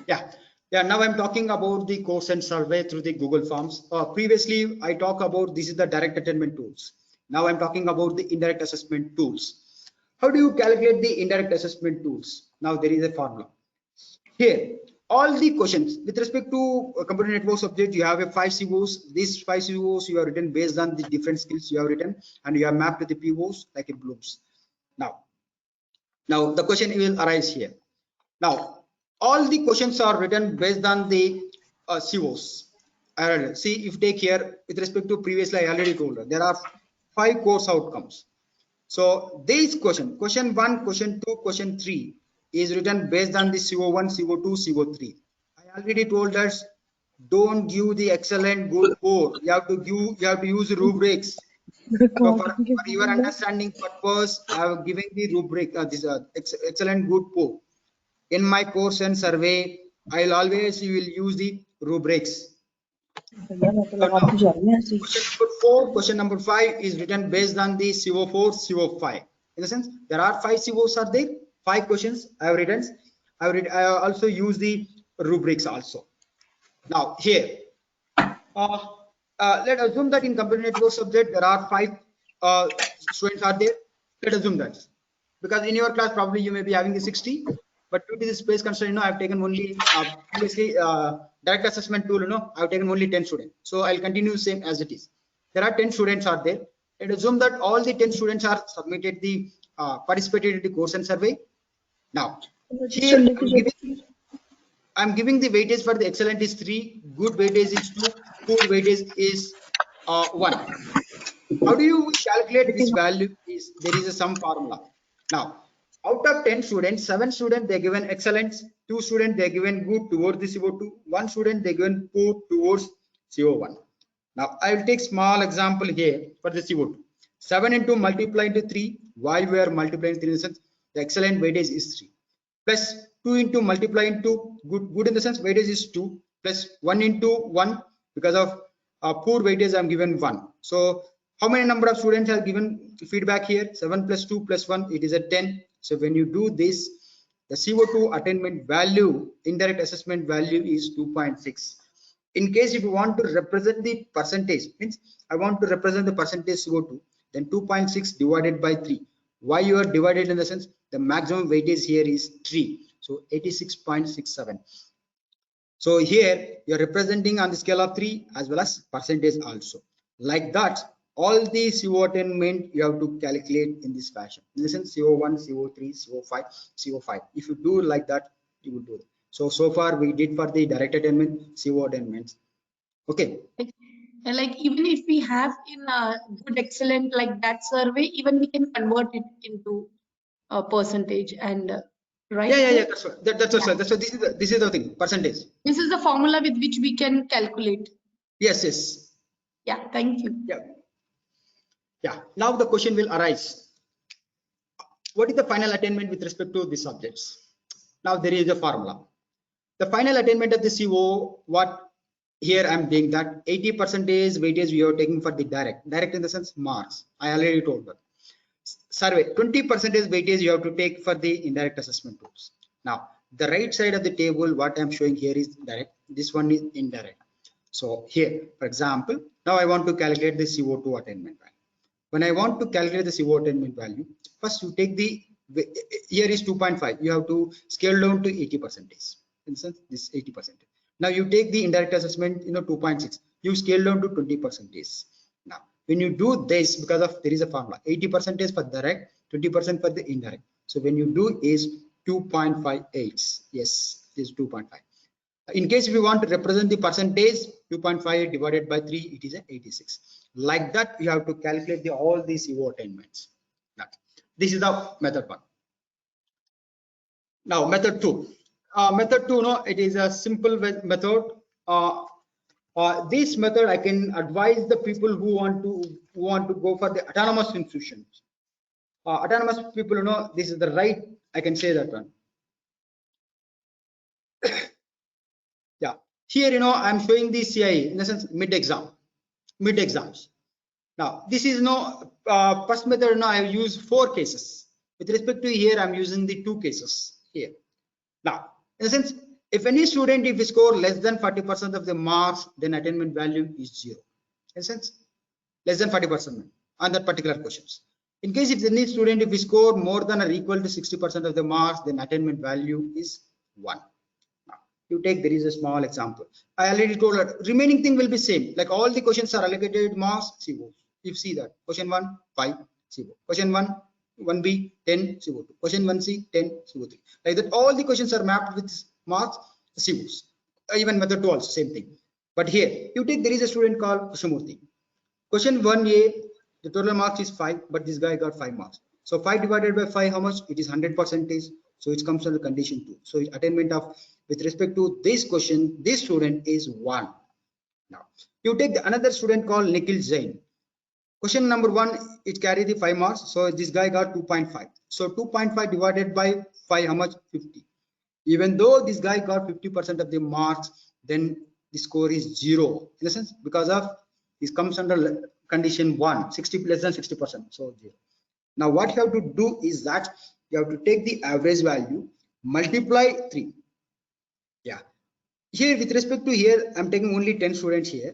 Yeah, now I'm talking about the course and survey through the Google Forms. Previously I talked about this is the direct attainment tools. Now I'm talking about the indirect assessment tools. How do you calculate the indirect assessment tools? Now there is a formula here. All the questions with respect to computer network subject, you have a 5 COs. These 5 COs you have written based on the different skills you have written, and you have mapped to the POs like in Blooms. Now the question will arise here. Now all the questions are written based on the COs. See, if take here with respect to previously, I already told her there are 5 course outcomes. So this question 1, question 2, question 3 is written based on the CO1, CO2, CO3. I already told us don't give the excellent good core. You have to use rubrics. So for your understanding purpose, I have given the rubric, this excellent good core. In my course and survey, I'll always will use the rubrics. भैया मैं तो So लगा now, दूं जा रही है ऐसे ही। question number 4, question number 5 is written based on the CO4, CO5. In the sense, there are 5 COs are there, 5 questions I have written. I also use the rubrics also. Now here, let's assume that in computer network subject there are 5 students are there. Let's assume that, because in your class probably you may be having the 60, but due to the space constraint, I've taken only previously direct assessment tool, I've taken only 10 students. So I'll continue same as it is. There are 10 students are there. And assume that all the 10 students are submitted the participated in the course and survey. Now here I'm giving the weightage for the excellent is 3, good weightage is 2, poor weightage is 1. How do you calculate this value? There is some formula. Now, out of 10 students, 7 students they given excellence, 2 students they given good towards the CO2, 1 student they given poor towards CO1. Now, I will take small example here for the CO2. 7 into multiply into 3. Why we are multiplying 3 in the sense the excellent weightage is 3. Plus 2 into multiply into good in the sense weightage is 2, plus 1 into 1 because of poor weightage I'm given 1. So how many number of students are given feedback here? 7 plus 2 plus 1, it is a 10. So when you do this, the CO2 attainment value, indirect assessment value is 2.6. In case if you want to represent the percentage, means I want to represent the percentage CO2, then 2.6 divided by 3. Why you are divided in the sense the maximum weightage here is 3, so 86.67. So here you're representing on the scale of 3 as well as percentage also. Like that, all the CO attainment you have to calculate in this fashion. In the sense CO1, CO3, CO5, CO5. If you do like that, you will do it. So far we did for the direct attainment, CO attainments. Okay. Like even if we have in a good excellent like that survey, even we can convert it into a percentage and right. Yeah. That's right. That's right. That's what this is the thing. Percentage. This is the formula with which we can calculate. Yes. Yeah. Thank you. Yeah. Now the question will arise. What is the final attainment with respect to these subjects? Now there is a formula. The final attainment of the CO, what here I'm doing that 80% weightage we are taking for the direct in the sense marks. I already told that. Survey 20% weightage you have to take for the indirect assessment tools. Now the right side of the table, what I'm showing here is direct. This one is indirect. So here, for example, now I want to calculate the CO2 attainment value. When I want to calculate the CO attainment value, first you take the, here is 2.5. You have to scale down to 80%. In sense, this 80%. Now you take the indirect assessment, 2.6. You scale down to 20%. Now, when you do this, because of there is a formula, 80% for direct, 20% for the indirect. So when you do is 2.58. Yes, this is 2.5. In case if you want to represent the percentage, 2.5 divided by 3, it is 86. Like that, you have to calculate all these CO attainments. Now, this is the method 1. Now, method 2. Method 2, it is a simple method. This method I can advise the people who want to go for the autonomous institutions. Autonomous people, this is the right. I can say that one. Yeah. Here, I'm showing the CIE in the sense mid exams. Now, this is first method. I have used 4 cases. With respect to here, I'm using the 2 cases here. Now, in the sense, if any student if we score less than 40% of the marks, then attainment value is 0. In the sense, less than 40% on that particular questions. In case if any student if we score more than or equal to 60% of the marks, then attainment value is 1. You take, there is a small example. I already told that remaining thing will be same. Like all the questions are allocated marks, CO. You see that question 1, 5, CO. Question 1, 1B, 10, CO2. Question 1C, 10, CO3. Like that, all the questions are mapped with marks, COs. Even method 2 also same thing. But here you take, there is a student called Krishnamurthy. Question 1A, the total marks is 5, but this guy got 5 marks. So 5 divided by 5, how much? It is 100%. So it comes under condition 2. So attainment of, with respect to this question, this student is 1. Now you take another student called Nikhil Jain. Question number 1, it carry the 5 marks. So this guy got 2.5. So 2.5 divided by 5, how much? 50. Even though this guy got 50% of the marks, then the score is 0. In a sense, because of this comes under condition 1, 60 less than 60%. So 0. Now what you have to do is that you have to take the average value, multiply 3. Yeah. Here with respect to here, I'm taking only 10 students here.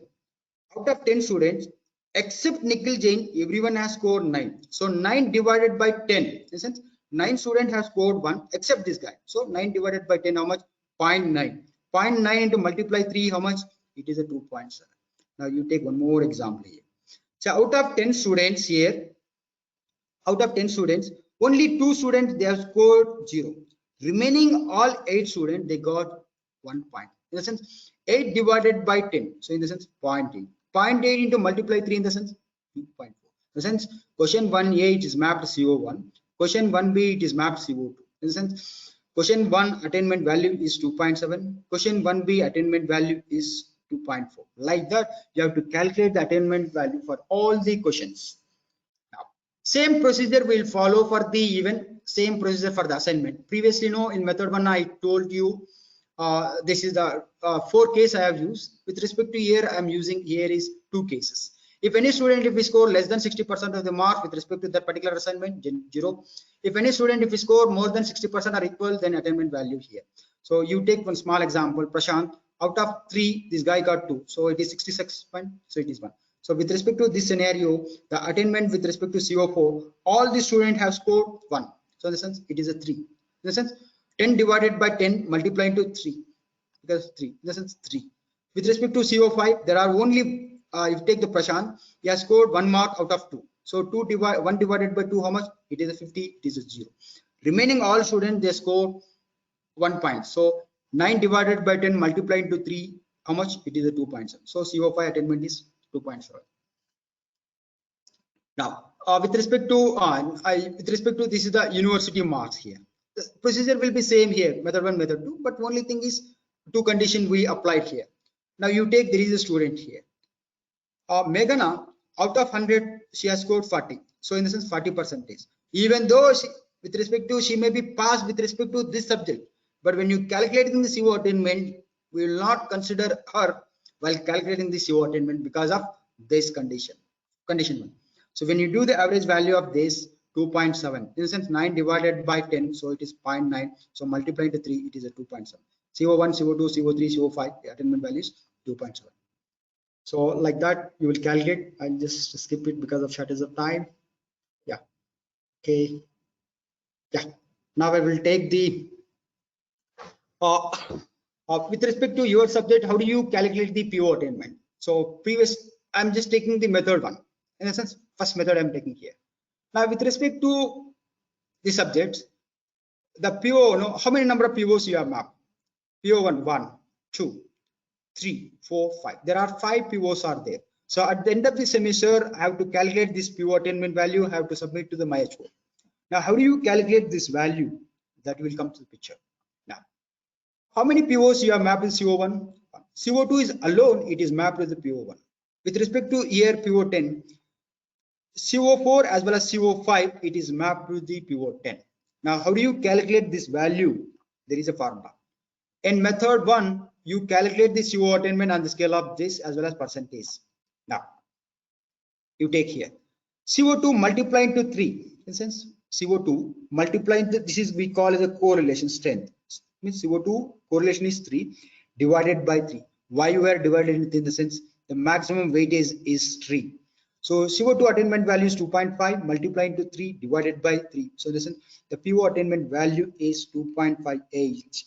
Out of 10 students, except Nikhil Jain, everyone has scored 9. So 9 divided by 10, in a sense, 9 students have scored 1 except this guy. So 9 divided by 10, how much? 0.9. 0.9 into multiply 3, how much? It is a 2.7. Now you take one more example here. So out of 10 students here, out of 10 students, only 2 students they have scored 0. Remaining all 8 students they got 1 point. In the sense, 8 divided by 10. So in the sense 0.8. 0.8 into multiply 3 in the sense 2.4. In the sense, question 1A it is mapped CO1. Question 1B it is mapped CO2. In the sense, question 1 attainment value is 2.7. Question 1B attainment value is 2.4. Like that, you have to calculate the attainment value for all the questions. Now, same procedure will follow for the even same procedure for the assignment. Previously, no, in method 1 I told you this is the 4 case I have used. With respect to here, I am using here is 2 cases. If any student if we score less than 60% of the mark with respect to that particular assignment, 0. If any student if we score more than 60% or equal, then attainment value here. So you take one small example, Prashant, out of 3, this guy got 2, so it is 66 point, so it is 1. So with respect to this scenario, the attainment with respect to CO4, all the students have scored 1. So in the sense, it is a 3. In the sense, 10 divided by 10 multiplied into 3, because 3, in the sense 3. With respect to CO5, there are only, if you take the Prashant, he has scored 1 mark out of 2. So 1 divided by 2, how much? It is a 50, it is a 0. Remaining all students, they score 1 point. So 9 divided by 10 multiplied into 3, how much? It is a 2.7. So CO5 attainment is 2.7. Now, with respect to this is the university marks here. The procedure will be same here, method 1, method 2, but only thing is 2 conditions we applied here. Now you take, there is a student here. Meghana, out of 100, she has scored 40. So in the sense 40%. Even though she, with respect to, she may be passed with respect to this subject, but when you calculating the CO attainment, we will not consider her while calculating the CO attainment because of this condition 1. So when you do the average value of this 2.7, in the sense 9 divided by 10, so it is 0.9. So multiply into 3, it is a 2.7. CO1, CO2, CO3, CO5, the attainment value is 2.7. So like that you will calculate. I'll just skip it because of shortage of time. Yeah. Okay. Yeah. Now I will take the with respect to your subject, how do you calculate the PO attainment? So I'm just taking the method 1. In a sense, first method I'm taking here. Now with respect to the subjects, the PO, no, how many number of POs you have mapped? PO1, 1, 2, 3, 4, 5. There are 5 POs are there. So at the end of the semester, I have to calculate this PO attainment value. I have to submit to the MyHO. Now, how do you calculate this value? That will come to the picture. Now, how many POs you have mapped in CO1? CO2 is alone. It is mapped with the PO1. With respect to here PO10, CO4 as well as CO5, it is mapped with the PO10. Now, how do you calculate this value? There is a formula. In method 1, you calculate the CO attainment on the scale of this as well as percentage. Now, you take here CO2 multiply into 3. In sense, CO2 multiply into, this is we call as a correlation strength. Means CO2 correlation is 3 divided by 3. Why you are divided in the sense the maximum weightage is 3. So CO2 attainment value is 2.5 multiplied into 3 divided by 3. So listen, the PO attainment value is 2.58.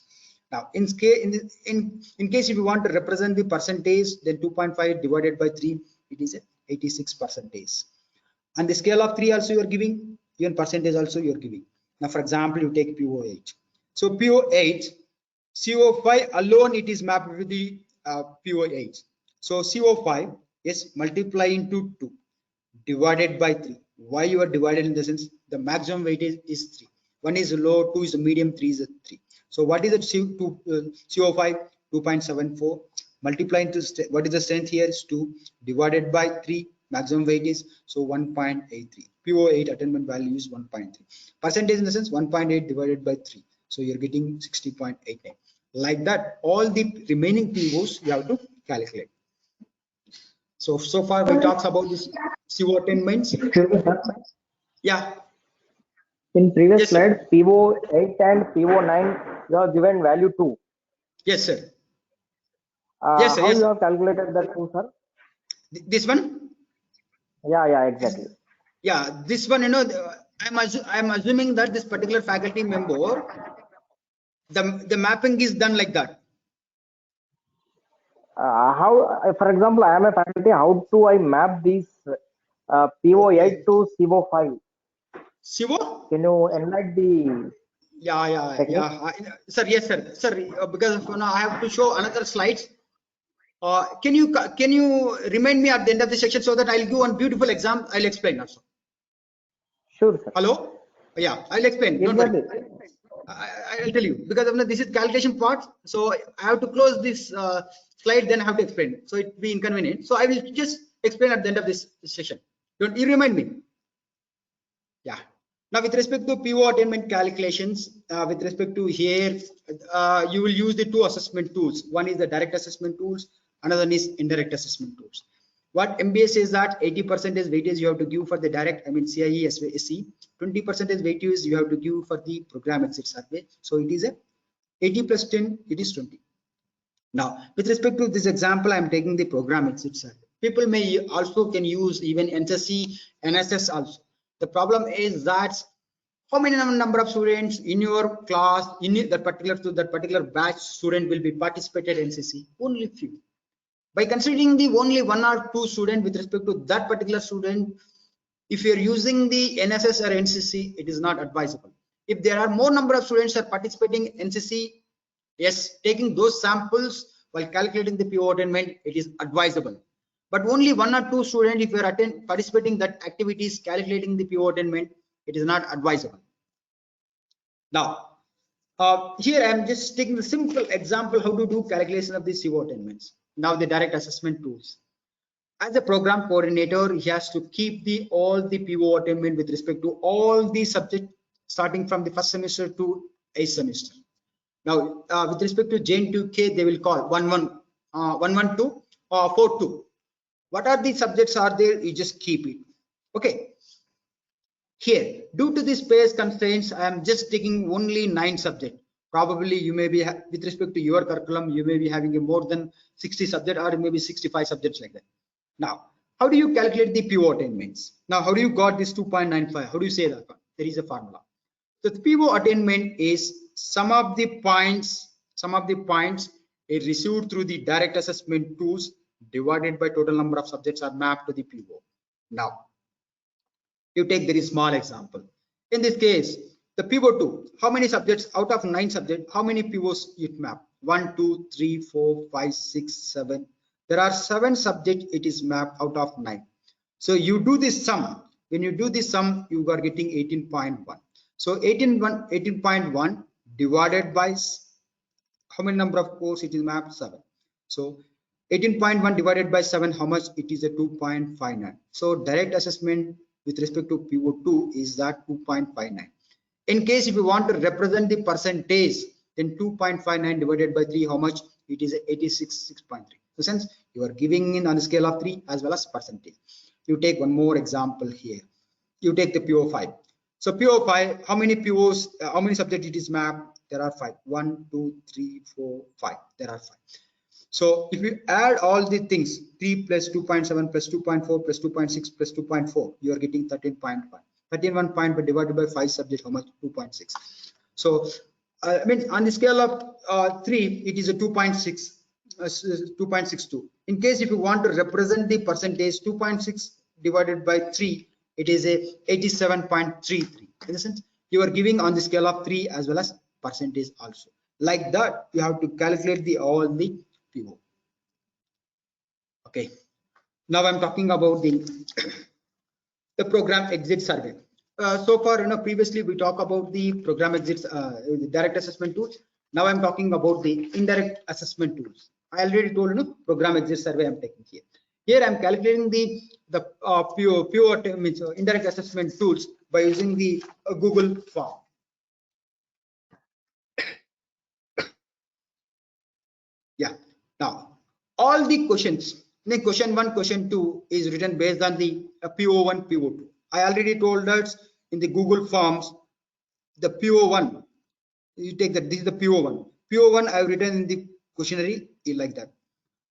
Now, in case if you want to represent the percentage, then 2.5 divided by 3, it is 86%. And the scale of 3 also you are giving, even percentage also you are giving. Now, for example, you take PO8. So PO8, CO5 alone, it is mapped with the PO8. So CO5 is multiply into 2 divided by 3. Why you are divided in the sense the maximum weightage is 3. 1 is low, 2 is the medium, 3 is a 3. So what is the CO5? 2.74 multiply into what is the strength here is 2 divided by 3 maximum weight is so 1.83. PO8 attainment value is 1.3. Percentage in the sense 1.8 divided by 3. So you're getting 60.89. Like that, all the remaining POs you have to calculate. So far we talked about this CO attainments. Excuse me, sir. Yeah. In previous Yes, sir. slide, PO8 and PO9, you have given value 2. Yes, sir. Yes, sir. How Yes, you sir. have calculated that 2, sir? This one. Yeah, exactly. Yeah, this one, you know, I'm assuming that this particular faculty member, the mapping is done like that. For example, I am a faculty. How do I map these PO8 to CO5? Sivo? Can you enlighten the technique? Sir, yes, sir. Because of, I have to show another slides. Can you remind me at the end of the section so that I'll give one beautiful example. I'll explain also. Sure, sir. Hello? Yeah, I'll explain. Don't worry. Exactly. I'll tell you because of this is calculation part. So I have to close this slide, then I have to explain. So it be inconvenient. So I will just explain at the end of this session. Don't you remind me? Yeah. Now with respect to PO attainment calculations, with respect to here, you will use the two assessment tools. One is the direct assessment tools, another is indirect assessment tools. What MBA says that 80% is weightage you have to give for the direct, I mean CIE, SC, 20% is weightage you have to give for the program exit survey. So it is a 80 plus 10, it is 20. Now, with respect to this example, I'm taking the program exit survey. People may also can use even NSSC, NSS also. The problem is that how many number of students in your class, in that particular batch student will be participated in NCC? Only few. By considering the only 1 or 2 student with respect to that particular student, if you're using the NSS or NCC, it is not advisable. If there are more number of students are participating in NCC, yes, taking those samples while calculating the PO attainment, it is advisable. But only 1 or 2 students, if you are participating that activities calculating the PO attainment, it is not advisable. Now, here I am just taking the simple example how to do calculation of the CO attainments. Now the direct assessment tools. As a program coordinator, he has to keep all the PO attainment with respect to all the subjects starting from the first semester to 8th semester. Now, with respect to JN2K, they will call 112 or 42. What are the subjects are there? You just keep it. Okay. Here, due to the space constraints, I am just taking only 9 subjects. Probably you may be, with respect to your curriculum, you may be having a more than 60 subjects or maybe 65 subjects like that. Now, how do you calculate the PO attainments? Now, how do you got this 2.95? How do you say that? There is a formula. So the PO attainment is sum of the points it received through the direct assessment tools divided by total number of subjects are mapped to the PO. Now, you take very small example. In this case, the PO2, how many subjects out of 9 subjects, how many POs it map? 1, 2, 3, 4, 5, 6, 7. There are 7 subjects it is mapped out of 9. So you do this sum. When you do this sum, you are getting 18.1. So 18.1 divided by how many number of course it is mapped? 7. So 18.1 divided by 7, how much? It is a 2.59. So direct assessment with respect to PO2 is that 2.59. In case if you want to represent the percentage, then 2.59 divided by 3, how much? It is 86.6.3. So since you are giving in on a scale of 3 as well as percentage. You take one more example here. You take the PO5. So PO5, how many POs, how many subjects it is mapped? There are 5. 1, 2, 3, 4, 5. There are 5. So if you add all the things, 3 plus 2.7 plus 2.4 plus 2.6 plus 2.4, you are getting 13.1. 13.1 point but divided by 5 subjects, how much? 2.6. So I mean on the scale of 3, it is a 2.6. 2.62. In case if you want to represent the percentage, 2.6 divided by 3, it is a 87.33. In the sense, you are giving on the scale of 3 as well as percentage also. Like that, you have to calculate all the PO. Okay. Now I'm talking about the program exit survey. So far, previously we talked about the program exits, the direct assessment tools. Now I'm talking about the indirect assessment tools. I already told program exit survey I'm taking here. Here I'm calculating the pure means indirect assessment tools by using the Google form. Yeah. Now all the questions, question 1, question 2 is written based on the PO1, PO2. I already told us in the Google Forms, the PO1, you take that this is the PO1. PO1 I have written in the questionnaire like that.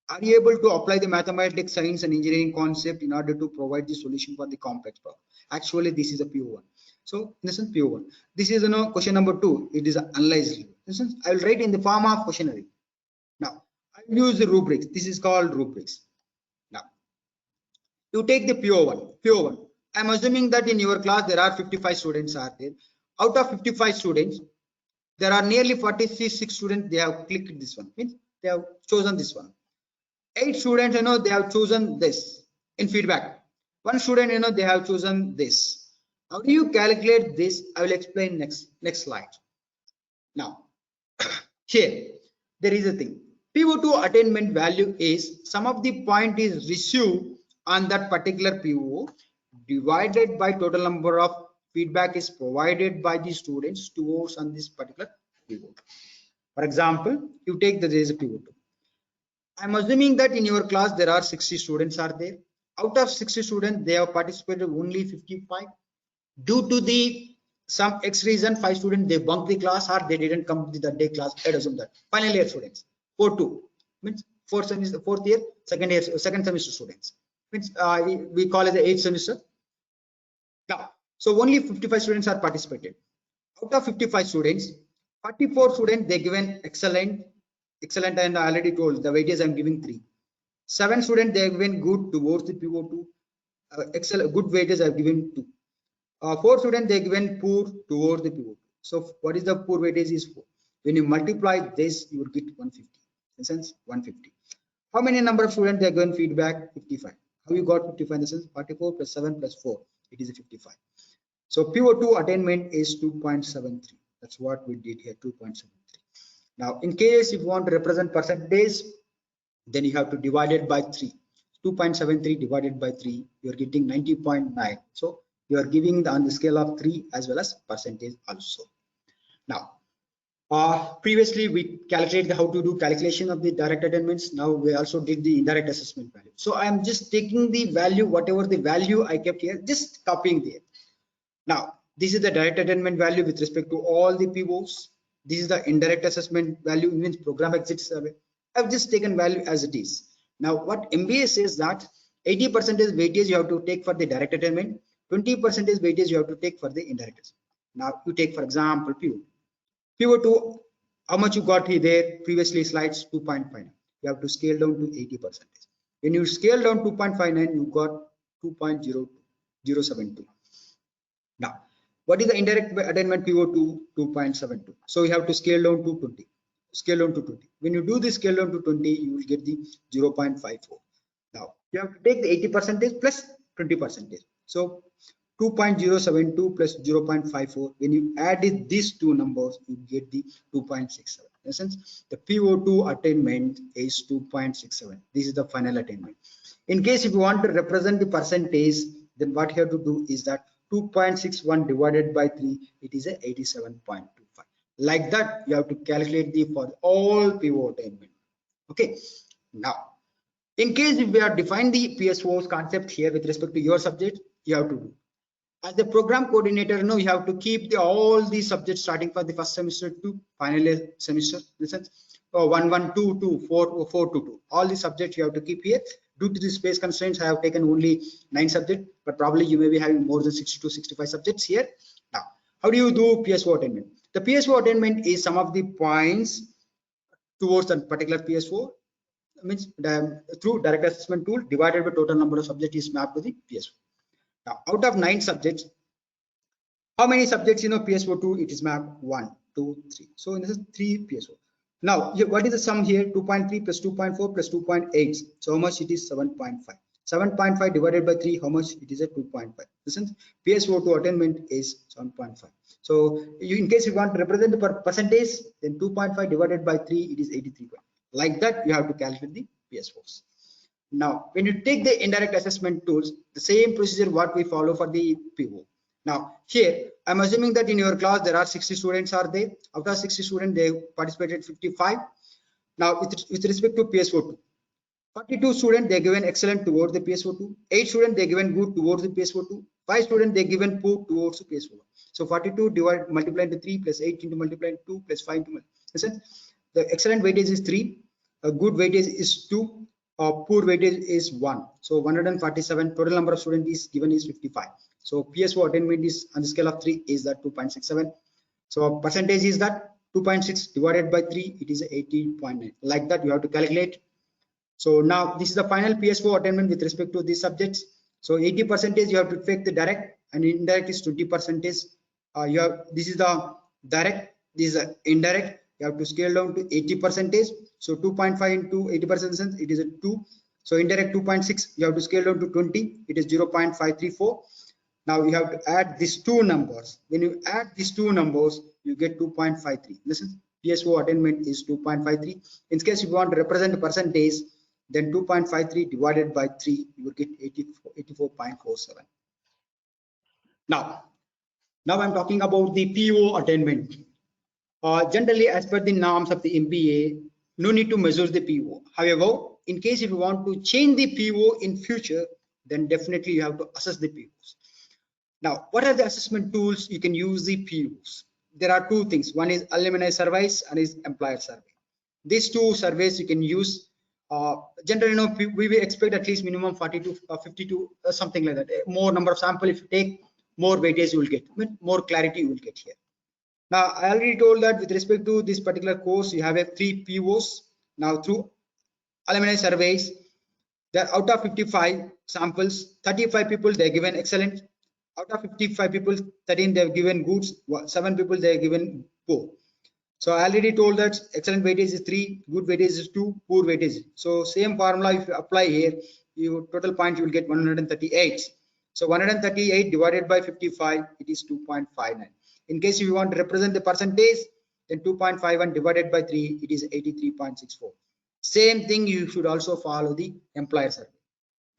Are you able to apply the mathematics, science and engineering concept in order to provide the solution for the complex problem? Actually, this is a PO1. So in essence, PO1. This is question number 2. It is analyzed. In essence, I will write in the form of questionnaire. Now I use the rubrics. This is called rubrics. Now you take the PO1. I'm assuming that in your class there are 55 students are there. Out of 55 students, there are nearly 46 students. They have clicked this one. Means they have chosen this one. 8 students, they have chosen this in feedback. 1 student, they have chosen this. How do you calculate this? I will explain next slide. Now, here there is a thing. PO2 attainment value is sum of the point is received on that particular PO divided by total number of feedback is provided by the students towards on this particular PO2. For example, you take there is a PO2. I'm assuming that in your class there are 60 students are there. Out of 60 students, they have participated only 55. Due to the some X reason, 5 students they bunked the class or they didn't come to the day class. I assume that final year students, 4-2 means fourth year, second semester students means we call it the 8th semester. Now, so only 55 students are participated. Out of 55 students, 44 students they given excellent, and I already told the weightage I'm giving 3. 7 students they have given good towards the PO2. Excellent, good weightage I've given 2. 4 students they given poor towards the PO2. So what is the poor weightage is 4. When you multiply this, you will get 150. In sense 150. How many number of students they are given feedback? 55. How you got 55 in the sense 44 plus 7 plus 4. It is a 55. So PO2 attainment is 2.73. That's what we did here, 2.73. Now, in case if you want to represent percentage, then you have to divide it by 3. 2.73 divided by 3, you are getting 90.9. So you are giving on the scale of 3 as well as percentage also. Now, previously we calculated how to do calculation of the direct attainments. Now we also did the indirect assessment value. So I am just taking the value, whatever the value I kept here, just copying there. Now, this is the direct attainment value with respect to all the POs. This is the indirect assessment value, means program exit survey. I've just taken value as it is. Now, what MBA says that 80% weightage you have to take for the direct attainment, 20% weightage you have to take for the indirect assessment. Now, you take for example PO. PO2, how much you got here there previously slides 2.59. You have to scale down to 80%. When you scale down 2.59, you got 2.072. Now, what is the indirect attainment PO2? 2.72. So you have to scale down to 20. Scale down to 20. When you do this scale down to 20, you will get the 0.54. Now you have to take the 80% plus 20%. So 2.072 plus 0.54. When you add these two numbers, you get the 2.67. In essence, the PO2 attainment is 2.67. This is the final attainment. In case if you want to represent the percentage, then what you have to do is that 2.61 divided by 3, it is a 87.25. Like that, you have to calculate the for all PO attainment. Okay. Now, in case if we have defined the PSO's concept here with respect to your subject, you have to do. As the program coordinator, you have to keep all the subjects starting for the first semester to final semester. Listen, 1, 1, 2, 2, 4, 4, 2, 2. All the subjects you have to keep here. Due to the space constraints, I have taken only 9 subjects, but probably you may be having more than 60 to 65 subjects here. Now, how do you do PSO attainment? The PSO attainment is some of the points towards a particular PSO, means through direct assessment tool divided by total number of subjects is mapped to the PSO. Now, out of 9 subjects, how many subjects PSO2 it is mapped? 1, 2, 3. So in this is 3 PSO. Now, what is the sum here? 2.3 plus 2.4 plus 2.8. So how much it is? 7.5. 7.5 divided by 3, how much it is? A 2.5. Listen, PSO2 attainment is 7.5. So in case you want to represent the percentage, then 2.5 divided by 3, it is 83. Like that, you have to calculate the PSOs. Now, when you take the indirect assessment tools, the same procedure what we follow for the PO. Now, here, I'm assuming that in your class, there are 60 students are there. Out of 60 students, they participated 55. Now, with respect to PSO2, 42 students, they given excellent towards the PSO2. 8 students, they given good towards the PSO2. 5 students, they given poor towards the PSO1. So 42 multiplied into 3 plus 8 into multiplied 2 plus 5 into listen, the excellent weightage is 3, a good weightage is 2, poor weightage is 1. So 147, total number of students is given is 55. So PSO attainment is on the scale of 3 is that 2.67. So percentage is that 2.6 divided by 3, it is 80.9. Like that, you have to calculate. So now this is the final PSO attainment with respect to these subjects. So 80% you have to take the direct, and indirect is 20%. You have, this is the direct, this is the indirect. You have to scale down to 80%. So 2.5 into 80%, it is a 2. So indirect 2.6, you have to scale down to 20. It is 0.534. Now you have to add these two numbers. When you add these two numbers, you get 2.53. Listen, PSO attainment is 2.53. In case you want to represent the percentage, then 2.53 divided by 3, you will get 84.47. Now I'm talking about the PO attainment. Generally, as per the norms of the MBA, no need to measure the PO. However, in case if you want to change the PO in future, then definitely you have to assess the POs. Now, what are the assessment tools you can use the POs? There are two things. One is alumni surveys and is employer survey. These two surveys you can use. Generally, we will expect at least minimum 40 to 52, something like that. More number of sample, if you take more weightage, you will get more clarity. You will get here. Now, I already told that with respect to this particular course, you have a 3 POs. Now, through alumni surveys, there out of 55 samples, 35 people they are given excellent. Out of 55 people, 13 they have given goods, 7 people they are given poor. So I already told that excellent weightage is 3, good weightage is 2, poor weightage. So same formula if you apply here, you total point you will get 138. So 138 divided by 55, it is 2.59. In case you want to represent the percentage, then 2.51 divided by 3, it is 83.64. Same thing you should also follow the employer survey.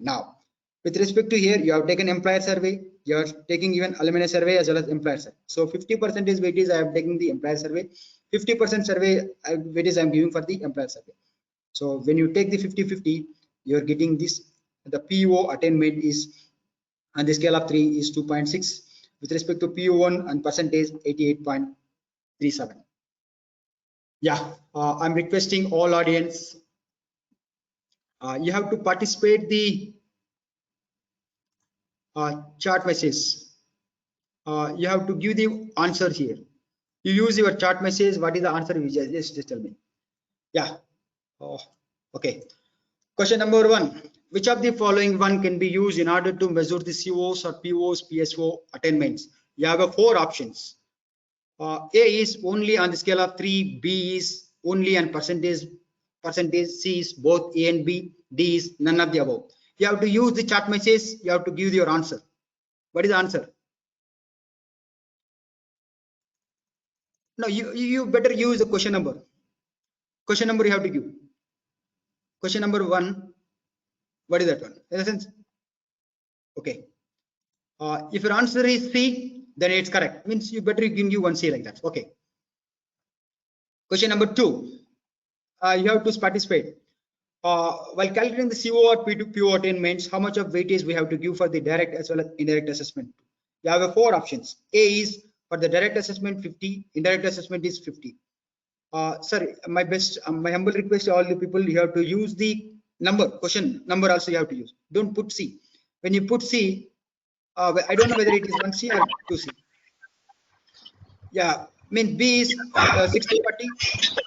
Now, with respect to here, you have taken employer survey, you are taking even alumni survey as well as employer survey. So 50% weightage I am taking the employer survey, 50% survey weightage I am giving for the employer survey. So when you take the 50-50, you are getting this. The PO attainment is on the scale of 3 is 2.6. With respect to PO1 and percentage 88.37. Yeah, I'm requesting all audience. You have to participate the chat message. You have to give the answer here. You use your chat message. What is the answer? You just tell me. Yeah. Oh, okay. Question number 1. Which of the following one can be used in order to measure the COs or POs, PSO attainments? You have 4 options. A is only on the scale of 3, B is only on percentage, C is both A and B, D is none of the above. You have to use the chat message. You have to give your answer. What is the answer? No, you better use the question number. Question number you have to give. Question number 1. What is that one? In a sense, okay. If your answer is C, then it's correct. Means you better give one C like that. Okay. Question number 2. You have to participate. While calculating the CO or PO attainments, how much of weightage we have to give for the direct as well as indirect assessment? You have 4 options. A is for the direct assessment 50, indirect assessment is 50. Sir, my humble request to all the people, you have to use the number, question number also you have to use. Don't put C. When you put C, I don't know whether it is 1C or 2C. Yeah, I mean B is 60-40,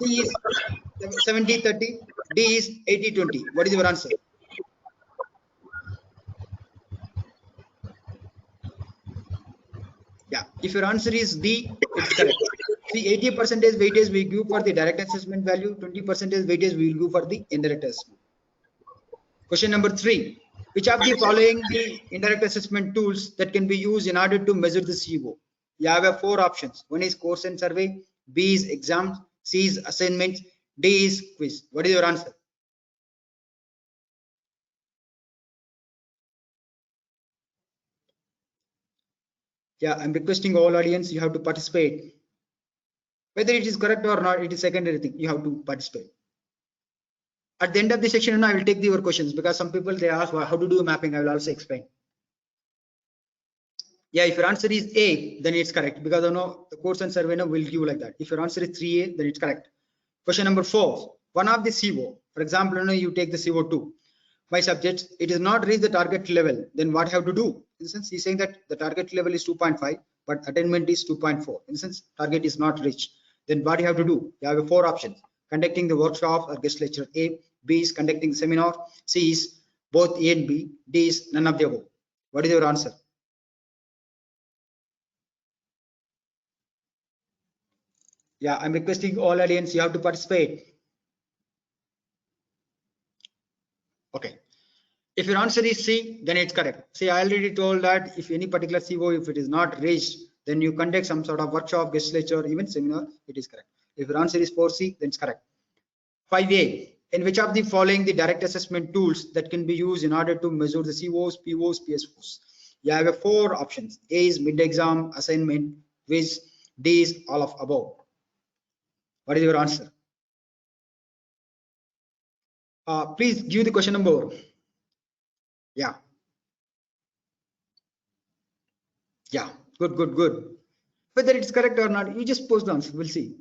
C is 70-30, D is 80-20. What is your answer? Yeah, if your answer is D, it's correct. See, 80% weightage we give for the direct assessment value, 20% weightage we will give for the indirect assessment. Question number 3. Which of the following the indirect assessment tools that can be used in order to measure the CO? You have 4 options. One is course and survey, B is exams, C is assignments, D is quiz. What is your answer? Yeah, I'm requesting all audience, you have to participate. Whether it is correct or not, it is secondary thing. You have to participate. At the end of the section, I will take your questions, because some people they ask how to do mapping. I will also explain. Yeah, if your answer is A, then it's correct, because the course and survey will give like that. If your answer is 3A, then it's correct. Question number 4. One of the CO, for example, you take the CO2 by subjects, it is not reached the target level, then what you have to do? In sense, he's saying that the target level is 2.5, but attainment is 2.4. In sense, target is not reached. Then what you have to do? You have 4 options: conducting the workshop or guest lecture A, B is conducting the seminar, C is both A and B, D is none of the above. What is your answer? Yeah, I'm requesting all audience, you have to participate. Okay. If your answer is C, then it's correct. See, I already told that if any particular CO, if it is not reached, then you conduct some sort of workshop, guest lecture, even seminar, it is correct. If your answer is 4C, then it's correct. 5A. In which of the following the direct assessment tools that can be used in order to measure the COs, POs, PSOs? You have 4 options. A is mid-exam, assignment, quiz, D is all of above. What is your answer? Please give the question number. Yeah. Yeah, good. Whether it's correct or not, you just post the answer, we'll see.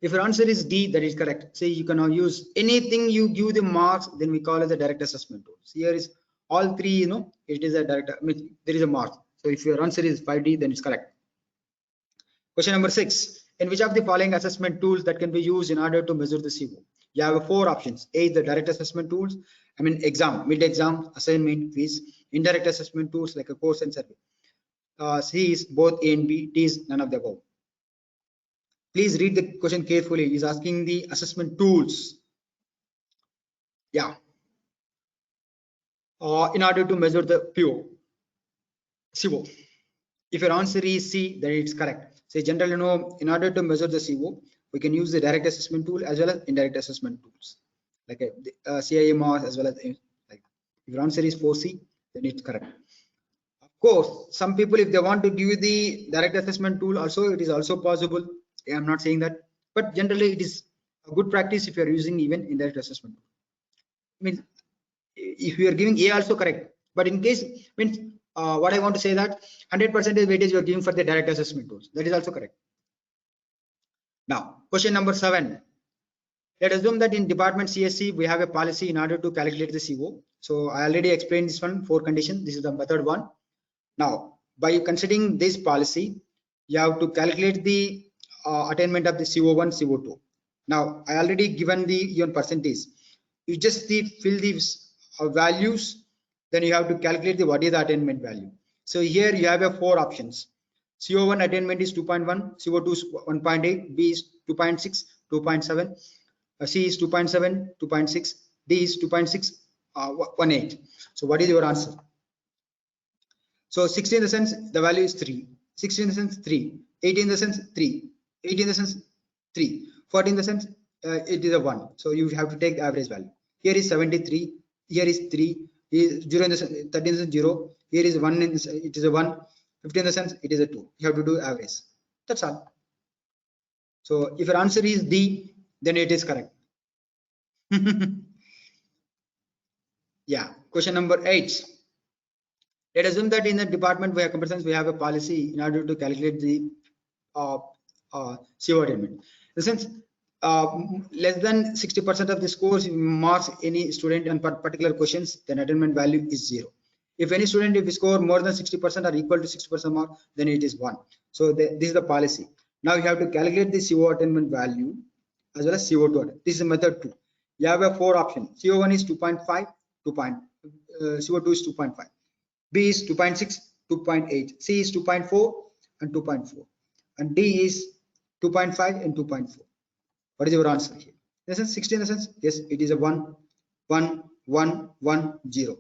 If your answer is D, that is correct. Say you can now use anything you give the marks, then we call it the direct assessment tool. So here is all 3, it is a direct, there is a mark. So if your answer is 5D, then it's correct. Question number 6. In which of the following assessment tools that can be used in order to measure the CO? You have 4 options. A is the direct assessment tools, exam, mid-exam, assignment, quiz, indirect assessment tools like a course and survey. C is both A and B, D is none of the above. Please read the question carefully. He's asking the assessment tools. Yeah. In order to measure the CO. If your answer is C, then it's correct. Say generally, in order to measure the CO, we can use the direct assessment tool as well as indirect assessment tools, like CIMR as well as like. If your answer is 4C, then it's correct. Of course, some people, if they want to give the direct assessment tool also, it is also possible. I'm not saying that, but generally it is a good practice if you are using even indirect assessment. If you are giving A also correct, but in case what I want to say that 100% weightage you are giving for the direct assessment tools, that is also correct. Now, question number 7. Let's assume that in department CSC we have a policy in order to calculate the CO. So I already explained this one, 4 conditions. This is the method 1. Now, by considering this policy, you have to calculate the attainment of the CO1, CO2. Now, I already given the even percentage. You just fill these values, then you have to calculate what is the attainment value. So here you have 4 options. CO1 attainment is 2.1, CO2 is 1.8, B is 2.6, 2.7, C is 2.7, 2.6, D is 2.6, 1.8. So what is your answer? So 60 in the sense the value is 3, 60 in the sense 3, 80 in the sense 3, 80 in the sense 3, 40 in the sense it is a 1. So you have to take the average value. Here is 73, here is 3, here is 0 in the sense 30 in the sense 0, here is 1 in the sense, it is a 1, 50 in the sense it is a 2. You have to do average. That's all. So if your answer is D, then it is correct. Yeah. Question number 8. Let us assume that in the department where competence we have a policy in order to calculate the CO attainment. In the sense, less than 60% of the scores marks any student on particular questions, then attainment value is 0. If any student if score more than 60% or equal to 60% mark, then it is 1. So this is the policy. Now you have to calculate the CO attainment value as well as CO2. This is method 2. You have 4 options. CO1 is 2.5, CO2 is 2.5. B is 2.6, 2.8, C is 2.4 and 2.4, and D is 2.5 and 2.4. What is your answer here? In the sense 60 in the sense, yes, it is a 1, 1, 1, 1, 0.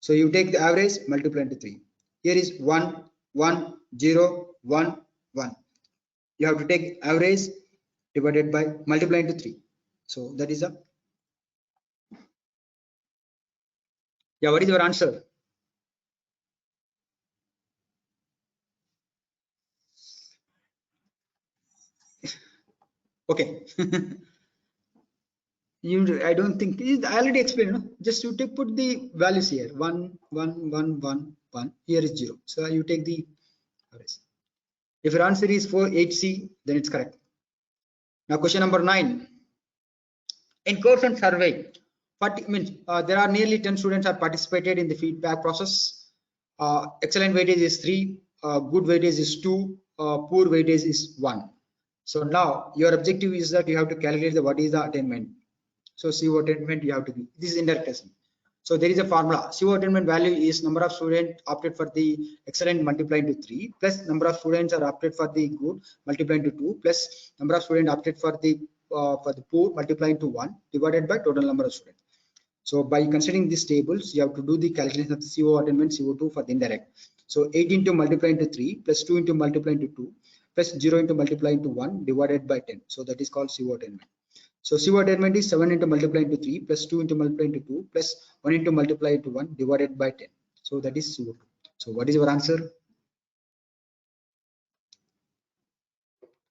So you take the average, multiply into 3. Here is 1, 1, 0, 1, 1. You have to take average divided by multiply into 3. So that is a, yeah, what is your answer? Okay. I don't think I already explained. No? Just you take put the values here. 1, 1, 1, 1, 1. Here is 0. So you take the average. If your answer is for 8C, then it's correct. Now question number 9. In course and survey, there are nearly 10 students have participated in the feedback process. Excellent weightage is 3, good weightage is 2, poor weightage is 1. So now your objective is that you have to calculate what is the attainment. So CO attainment you have to be. This is indirect assessment. So there is a formula. CO attainment value is number of students opted for the excellent multiplied into 3 plus number of students are opted for the good multiplied into 2 plus number of students opted for the poor multiplied into 1 divided by total number of students. So by considering these tables, you have to do the calculation of the CO attainment, CO2 for the indirect. So 8 into multiply into 3 plus 2 into multiply into 2 plus 0 into multiply into 1 divided by 10. So that is called CO attainment. So CO attainment is 7 into multiply into 3 plus 2 into multiply into 2 plus 1 into multiply into 1 divided by 10. So that is CO2. So what is your answer?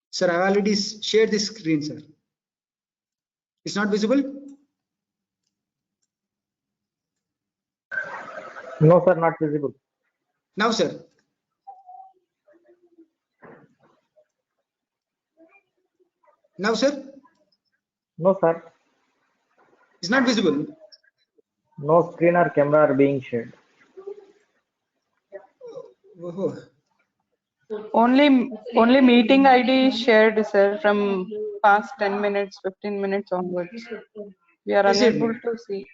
Sir, I have already shared this screen, sir. It's not visible? No, sir, not visible. Now, sir. Now, sir. No, sir. It's not visible. No screen or camera are being shared. Oh. Only meeting ID is shared, sir, from past 10 minutes, 15 minutes onwards. We are Is it? unable to see.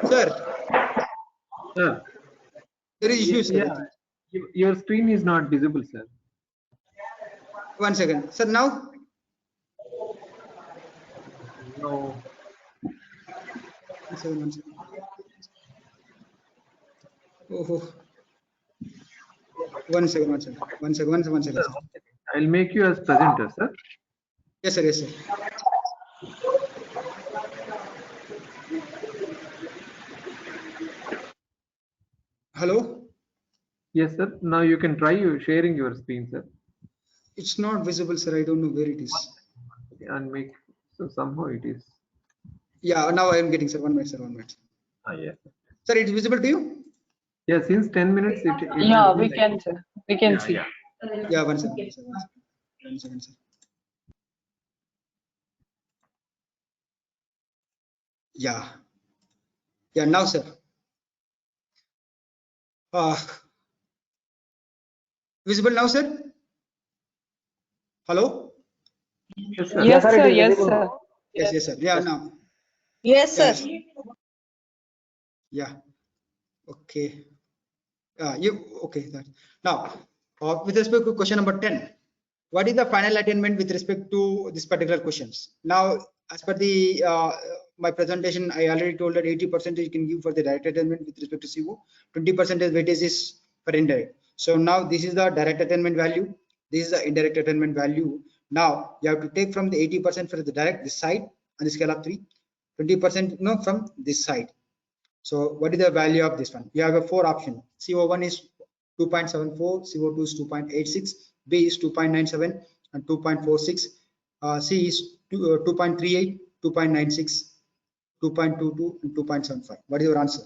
Sir, Sir, there is issue, sir. yeah, your screen is not visible, sir. 1 second. Sir, now? No. 1 second, 1 second. Oh. 1 second, 1 second. 1 second, 1 second. Sir, I'll make you as presenter, sir. Yes, sir, yes, sir. Hello? Yes, sir. Now you can try sharing your screen, sir. It's not visible, sir. I don't know where it is. And make, so somehow it is. Yeah, now I am getting, sir. 1 minute, sir. 1 minute. Yes. Sir, it's visible to you? Yeah, since 10 minutes, it Yeah, will we be can, sir. We can see. Yeah. Yeah, 1 second. 1 second, sir. Yeah. Yeah, now, sir. Visible now, sir? Hello? Yes, sir. Yes, sir, it sir. is Yes, visible. sir. Yes, sir. Yeah, now. Yes, sir. Yeah. Okay. Okay. Now, with respect to question number 10, what is the final attainment with respect to this particular questions? Now, as per the my presentation, I already told that 80% you can give for the direct attainment with respect to CO, 20% weightage is for indirect. So now this is the direct attainment value. This is the indirect attainment value. Now you have to take from the 80% for the direct this side on the scale of 3, 20% from this side. So what is the value of this one? You have a 4 option. CO1 is 2.74, CO2 is 2.86, B is 2.97 and 2.46, C is 2.38, 2.96, 2.22 and 2.75. What is your answer?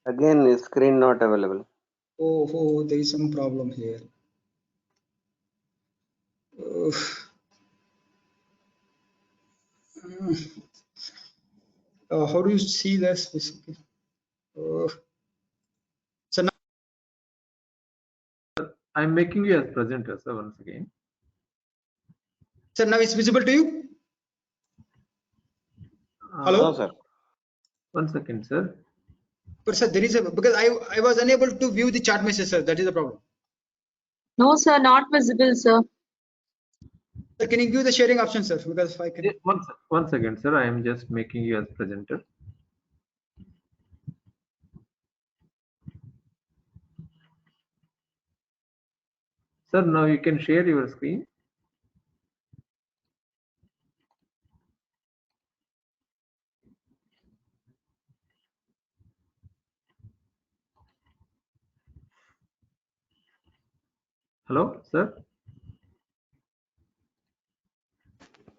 Again, screen not available. Oh, there is some problem here. How do you see this? So now, I'm making you as presenter, sir, once again. sir, now it's visible to you? Hello? No, sir. 1 second, sir. But sir, there is a, because I was unable to view the chat message, sir. That is the problem. No, sir, not visible, sir. Sir, can you give the sharing option, sir? Because if I can. One second, sir. I am just making you as presenter. Sir, now you can share your screen. Hello, sir.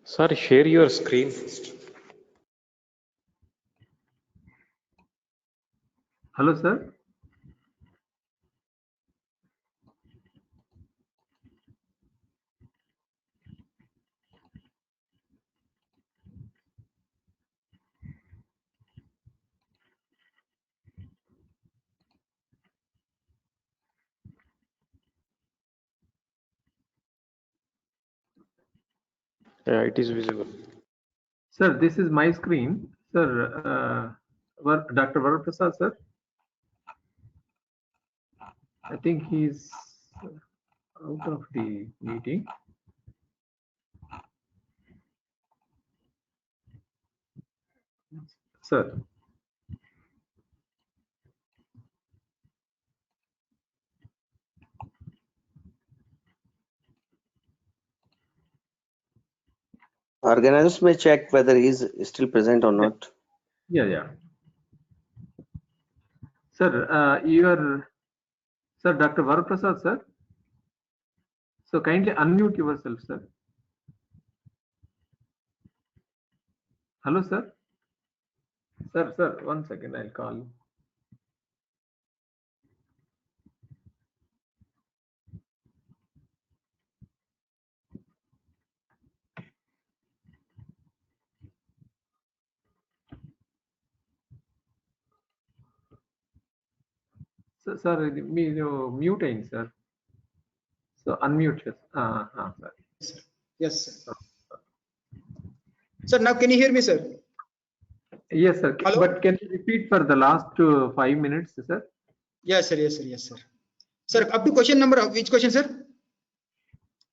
Sir, share your screen first. Hello, sir. Yeah, it is visible. Sir, this is my screen. Sir, Dr. Varaprasad, sir. I think he's out of the meeting. Sir. Organizers may check whether he is still present or not. Yeah. Sir, Sir, Dr. Varaprasad, sir. So kindly unmute yourself, sir. Hello, sir. Sir, 1 second, I'll call you. Sir, mute in, sir. So unmute, yes. Sir. Yes, sir. Sir, now can you hear me, sir? Yes, sir. Hello? But can you repeat for the last 5 minutes, sir? Yes, sir. Yes, sir. Sir, up to question number, which question, sir?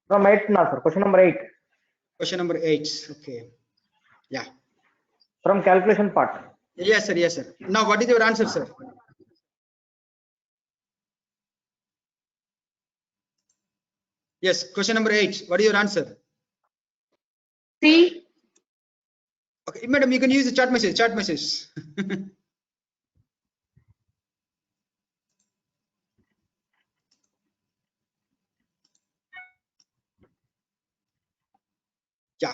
From 8 now, sir. Question number 8. Question number 8. Okay. Yeah. From calculation part. Yes, sir. Now, what is your answer, sir? Yes, question number 8. What is your answer? C. Okay, madam, you can use the chat message. Yeah,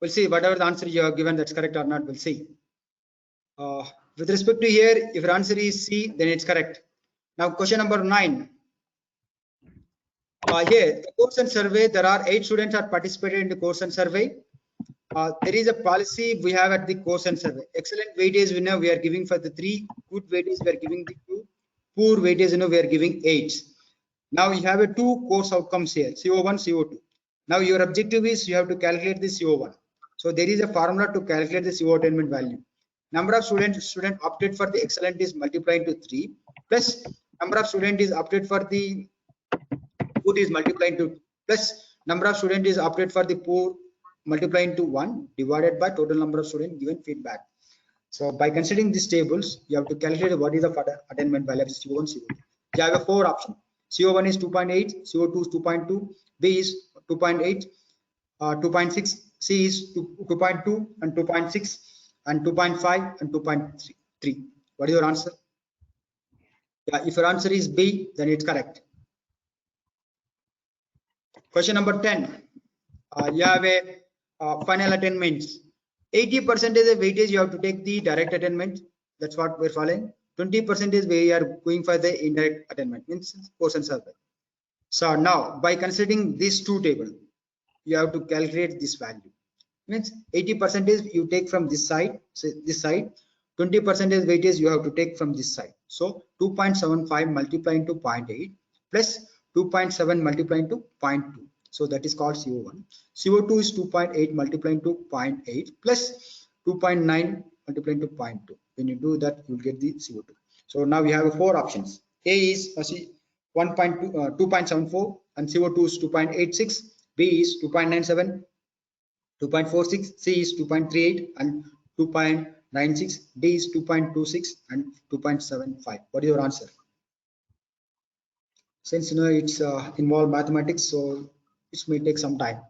we'll see whatever the answer you have given, that's correct or not, we'll see. With respect to here, if your answer is C, then it's correct. Now, question number 9. Here, the course and survey, there are 8 students are participated in the course and survey. There is a policy we have at the course and survey. Excellent weightage, we are giving for the 3. Good weightage, we are giving the 2. Poor weightage, we are giving 8. Now you have a 2 course outcomes here, CO1, CO2. Now your objective is you have to calculate the CO1. So there is a formula to calculate the CO attainment value. Number of student opted for the excellent is multiplied to 3 plus number of student is opted for the good is multiplied to 2 plus number of student is opted for the poor multiplying to 1 divided by total number of students given feedback. So by considering these tables, you have to calculate what is the attainment value of CO1, CO2. You have a 4 options. CO1 is 2.8, CO2 is 2.2, B is 2.8, 2.6, C is 2.2 and 2.6 and 2.5 and 2.3. What is your answer? Yeah, if your answer is B, then it's correct. Question number 10. You have a final attainments. 80% of weightage you have to take the direct attainment. That's what we're following. 20% we are going for the indirect attainment, means course and survey. So now by considering these 2 tables, you have to calculate this value. Means 80% you take from this side, say this side. 20% weightage you have to take from this side. So 2.75 multiplying to 0.8 plus 2.7 multiplying to 0.2. So that is called CO1. CO2 is 2.8 multiplying to 0.8 plus 2.9 multiplying to 0.2. When you do that, you will get the CO2. So now we have four options. A is 2.74 and CO2 is 2.86. B is 2.97, 2.46. C is 2.38 and 2.96. D is 2.26 and 2.75. What is your answer? Since it's involved mathematics, so it may take some time.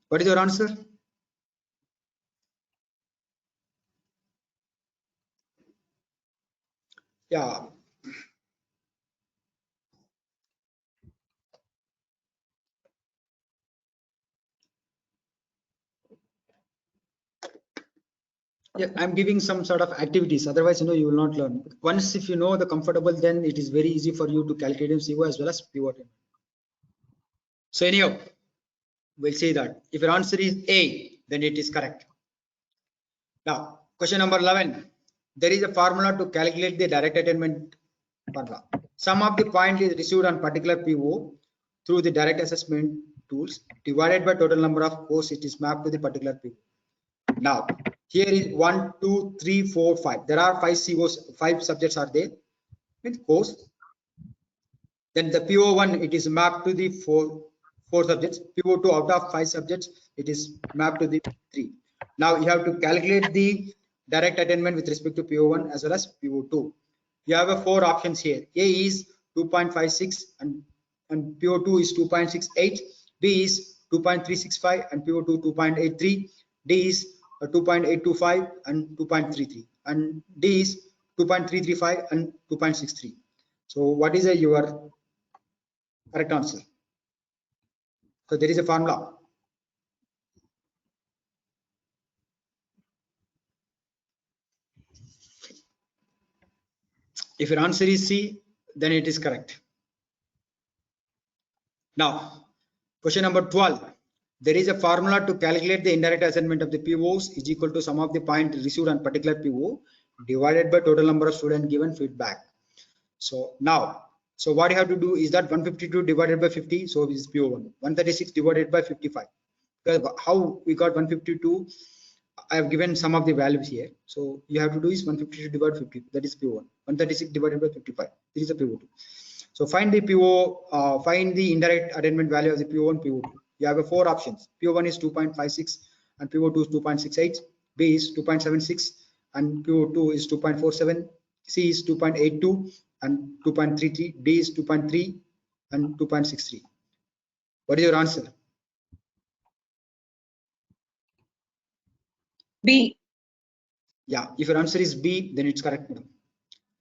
What is your answer? Yeah. Yeah, I'm giving some sort of activities. Otherwise, you will not learn. Once if you know the comfortable, then it is very easy for you to calculate in CO as well as pivot. So anyhow, we'll see that. If your answer is A, then it is correct. Now, question number 11. There is a formula to calculate the direct attainment formula. Sum of the point is received on particular PO through the direct assessment tools divided by total number of course it is mapped to the particular PO. Now, here is 1, 2, 3, 4, 5. There are 5 COs, 5 subjects are there with course. Then the PO1 it is mapped to the four subjects. PO2 out of 5 subjects it is mapped to the 3. Now you have to calculate the direct attainment with respect to PO1 as well as PO2. You have 4 options here. A is 2.56 and PO2 is 2.68. B is 2.365 and PO2 2.83. D is 2.825 and 2.33, and D is 2.335 and 2.63. So what is your correct answer? So there is a formula. If your answer is C, then it is correct. Now, question number 12. There is a formula to calculate the indirect assignment of the POs is equal to sum of the point received on particular PO divided by total number of students given feedback. So now, so what you have to do is that 152 divided by 50, so is PO1. 136 divided by 55. Because how we got 152? I have given some of the values here. So you have to do is 152 divided by 50. That is PO1. 136 divided by 55. This is a PO2. So find the PO, find the indirect attainment value of the PO1, PO2. You have 4 options. PO1 is 2.56 and PO2 is 2.68. B is 2.76 and PO2 is 2.47. C is 2.82 and 2.33. D is 2.3 and 2.63. What is your answer? B. Yeah, if your answer is B, then it's correct.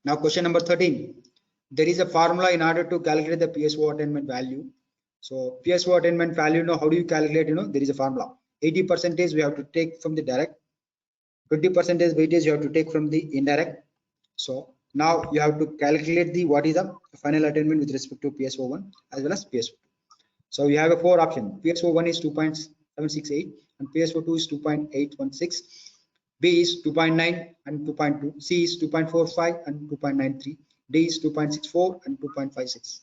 Now question number 13. There is a formula in order to calculate the PSO attainment value. So PSO attainment value, how do you calculate? There is a formula. 80% we have to take from the direct, 20% weightage you have to take from the indirect. So now you have to calculate what is the final attainment with respect to PSO1 as well as PSO2. So you have 4 options. PSO1 is 2.768 and PSO2 is 2.816. B is 2.9 and 2.2. C is 2.45 and 2.93. D is 2.64 and 2.56.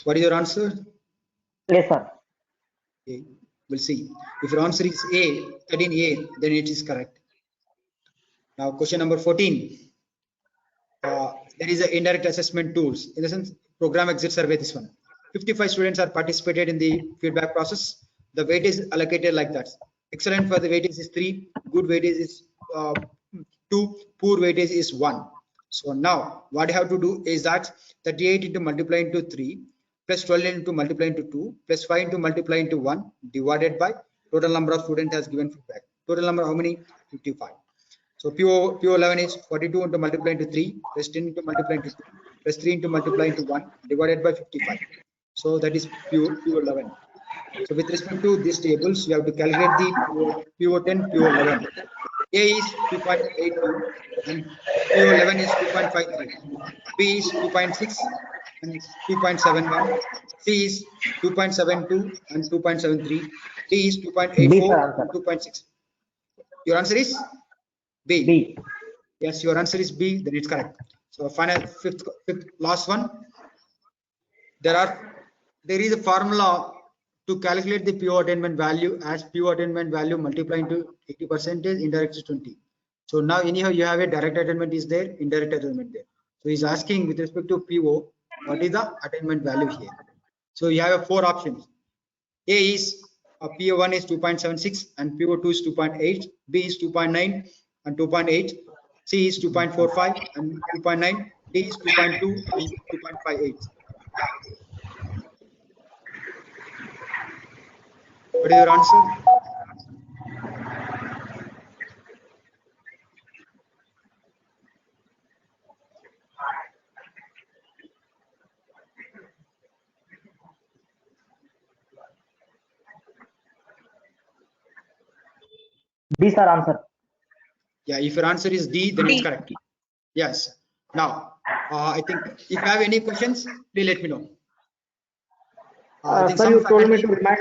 What is your answer? Yes, sir. Okay. We'll see. If your answer is A, 13A, then it is correct. Now question number 14. There is an indirect assessment tools. In the sense, program exit survey, this one. 55 students are participated in the feedback process. The weight is allocated like that. Excellent for the weightage is 3, good weightage is 2, poor weightage is 1. So now what you have to do is that 38 into multiply into 3 plus 12 into multiply into 2 plus 5 into multiply into 1 divided by total number of students has given feedback. Total number how many? 55. So PO11 is 42 into multiply into 3 plus 10 into multiply into 2 plus 3 into multiply into 1 divided by 55. So that is PO11. So with respect to these tables, you have to calculate the PO10, PO11. A is 2.82 and PO11 is 2.53. B is 2.6 and 2.71. C is 2.72 and 2.73. D is 2.84 and 2.6. Your answer is B. B. Yes, your answer is B. Then it's correct. So final fifth last one. There is a formula to calculate the PO attainment value as PO attainment value multiply into 80%, indirect is 20. So now anyhow you have a direct attainment is there, indirect attainment there. So he's asking with respect to PO, what is the attainment value here? So you have 4 options. A is PO1 is 2.76 and PO2 is 2.8, B is 2.9 and 2.8, C is 2.45 and 2.9, D is 2.2 and 2.58. What is your answer? D, sir, answer. Yeah, if your answer is D, then it's correct. Yes. Now, I think if you have any questions, please let me know. I think Sir, some you told me faculty- to remind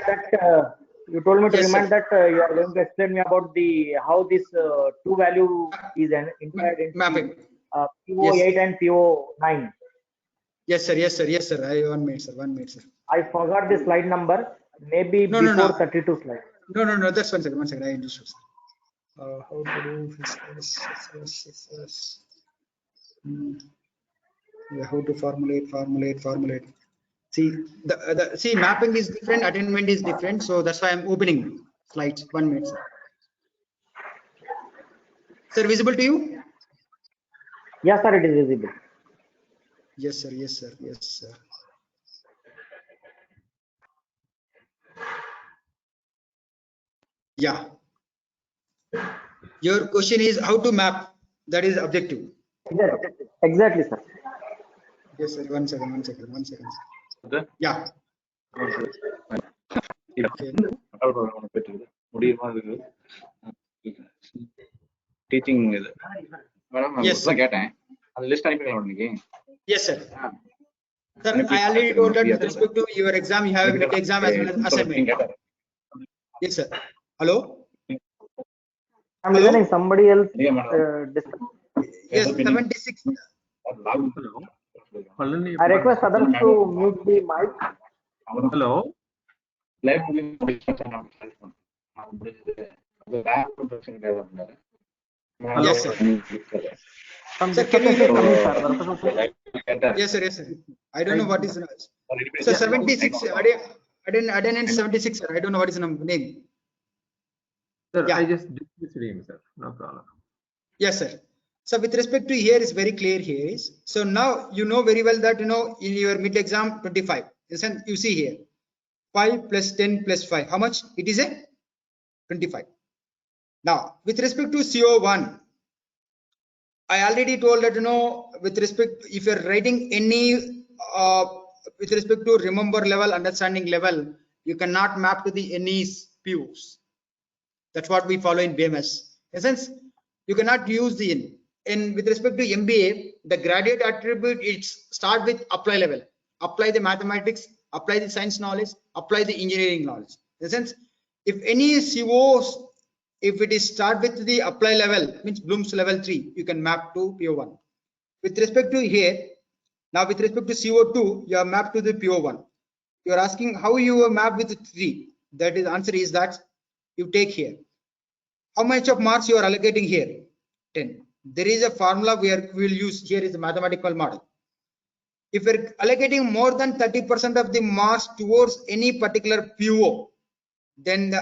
that you are going to explain me about the how this two value is entered in mapping. PO8 and PO9. Yes, sir. Yes, sir. Yes, sir. 1 minute, sir. 1 minute, sir. I forgot the slide number. Maybe No, no, before no. 32 slide. No. That's 1 second. 1 second. I understood. How to do this? Yeah, how to formulate. See, see, mapping is different, attainment is different. So that's why I'm opening slides. 1 minute, sir. Sir, visible to you? Yes, sir, it is visible. Yes, sir. Yes, sir. Yes, sir. Yeah. Your question is how to map. That is objective. Exactly, sir. Yes, sir. 1 second. 1 second. 1 second. Yeah. Okay. Teaching இது madam Yes, sir. கேட்டேன் அந்த list அனுப்பிங்களா இன்னைக்கு Yes, sir. Sir, I already told that with respect to your exam, you have a mid exam as well as assignment. Yes, sir. Hello? I'm listening. Somebody else. Yes, 76. I request others to mute the mic. Hello. Yes, sir. Some Sir, can you discussion hear is me? coming, sir. Yes, sir. Yes, sir. I don't know what is. Sir, 76. I didn't 76, sir. I don't know what is the name. Sir, Yeah. I just dismissed him, sir. No problem. Yes, sir. So with respect to here is very clear here is. So now you know very well that in your mid exam 25. Listen, you see here 5 plus 10 plus 5. How much? It is a 25. Now with respect to CO1, I already told that with respect if you're writing any with respect to remember level, understanding level, you cannot map to the NE's POs. That's what we follow in BMS. In a sense, you cannot use the N. And with respect to MBA, the graduate attribute, it's start with apply level. Apply the mathematics, apply the science knowledge, apply the engineering knowledge. In a sense, if any COs, if it is start with the apply level, means Bloom's level 3, you can map to PO1. With respect to here, now with respect to CO2, you are mapped to the PO1. You are asking how you map with 3. That is answer is that you take here. How much of marks you are allocating here? 10. There is a formula where we will use here is a mathematical model. If we're allocating more than 30% of the marks towards any particular PO, then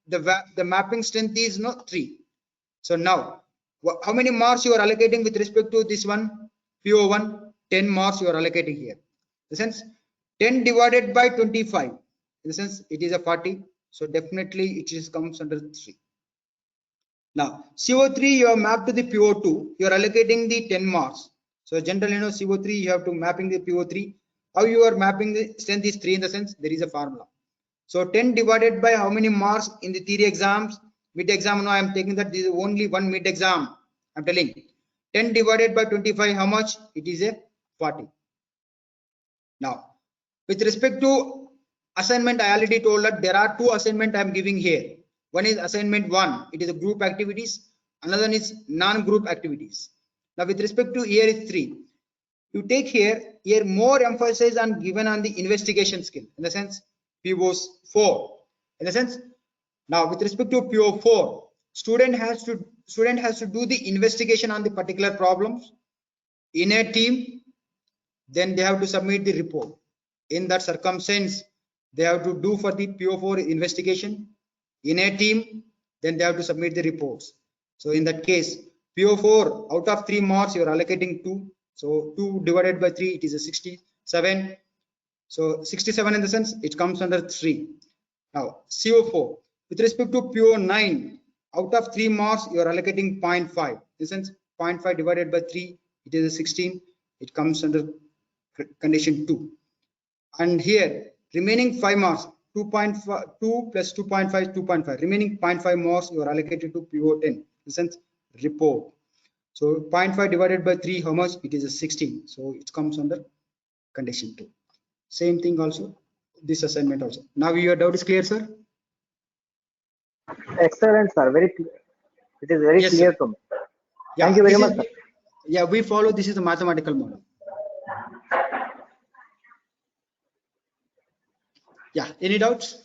the mapping strength is 3. So now, how many marks you are allocating with respect to this one PO1? 10 marks you are allocating here. In the sense, 10 divided by 25. In the sense, it is a 40. So definitely it is comes under 3. Now CO3 you are mapped to the PO2, you are allocating the 10 marks. So generally CO3 you have to mapping the PO3. How you are mapping the strength is 3 in the sense there is a formula. So 10 divided by how many marks in the theory exams, mid exam now I am taking that this is only one mid exam. I am telling 10 divided by 25 how much? It is a 40. Now with respect to assignment, I already told that there are 2 assignment I am giving here. One is assignment 1, it is a group activities. Another one is non-group activities. Now with respect to here is 3. You take here more emphasis on given on the investigation skill. In the sense, PO4. In the sense, now with respect to PO4, student has to do the investigation on the particular problems in a team. Then they have to submit the report. In that circumstance, they have to do for the PO4 investigation in a team. Then they have to submit the reports. So in that case, PO4 out of 3 marks you are allocating 2. So 2 divided by 3, it is a 67. So 67 in the sense it comes under 3. Now CO4 with respect to PO9, out of 3 marks you are allocating 0.5. In the sense 0.5 divided by 3, it is a 16. It comes under condition 2. And here remaining 5 marks, 2.5, 2 plus 2.5, 2.5. Remaining 0.5 marks you are allocated to PO10. In the sense report. So 0.5 divided by 3, how much? It is a 16. So it comes under condition 2. Same thing also, this assignment also. Now your doubt is clear, sir? Excellent, sir. Very clear. It is very Yes, clear sir. to me. Yeah, Thank you very this much, is- sir. Yeah, we follow, this is the mathematical model. Yeah, any doubts?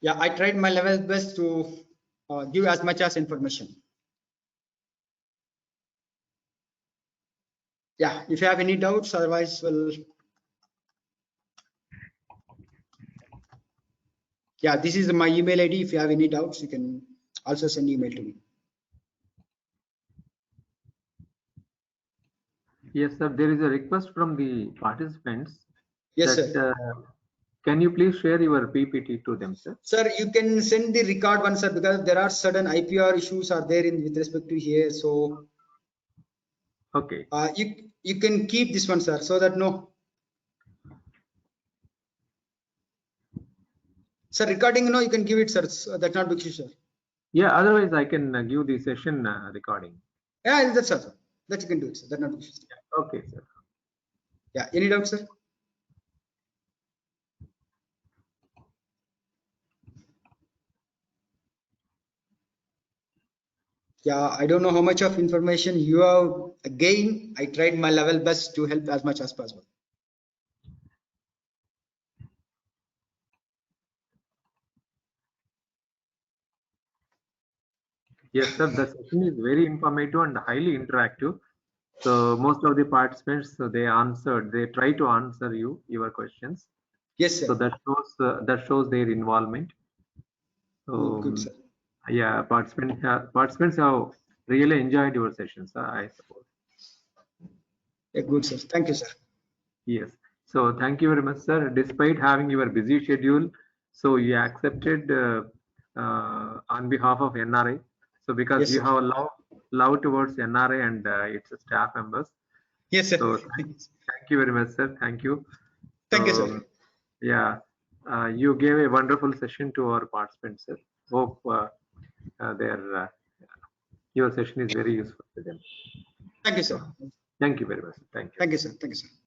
Yeah, I tried my level best to give as much as information. Yeah, if you have any doubts, otherwise, well, yeah, this is my email ID. If you have any doubts, you can also send email to me. Yes, sir. There is a request from the participants. Yes, that, sir. Can you please share your PPT to them, sir? Sir, you can send the record one, sir, because there are certain IPR issues are there in with respect to here. So Okay. you can keep this one, sir, so that no. Sir, recording, you can give it, sir. So that's not big issue, sir. Yeah, otherwise I can give the session recording. Yeah, that's sir. That you can do it, sir. That's not big issue. Okay, sir. Yeah, any doubt, sir? Yeah, I don't know how much of information you have. Again, I tried my level best to help as much as possible. Yes, sir. The session is very informative and highly interactive. So most of the participants, they answered. They try to answer your questions. Yes, sir. So that shows their involvement. So Good, sir. yeah, participants have really enjoyed your sessions, I suppose. Yeah, good, sir. Thank you, sir. Yes. So thank you very much, sir. Despite having your busy schedule, so you accepted on behalf of NRA. So because Yes, you sir. have a love towards NRA and its staff members. Yes, sir. So thank you very much, sir. Thank you. Thank you, So, sir. yeah, you gave a wonderful session to our participants, sir. Hope your session is very useful to them. Thank you, sir. Thank you very much. Thank you. Thank you, sir. Thank you, sir.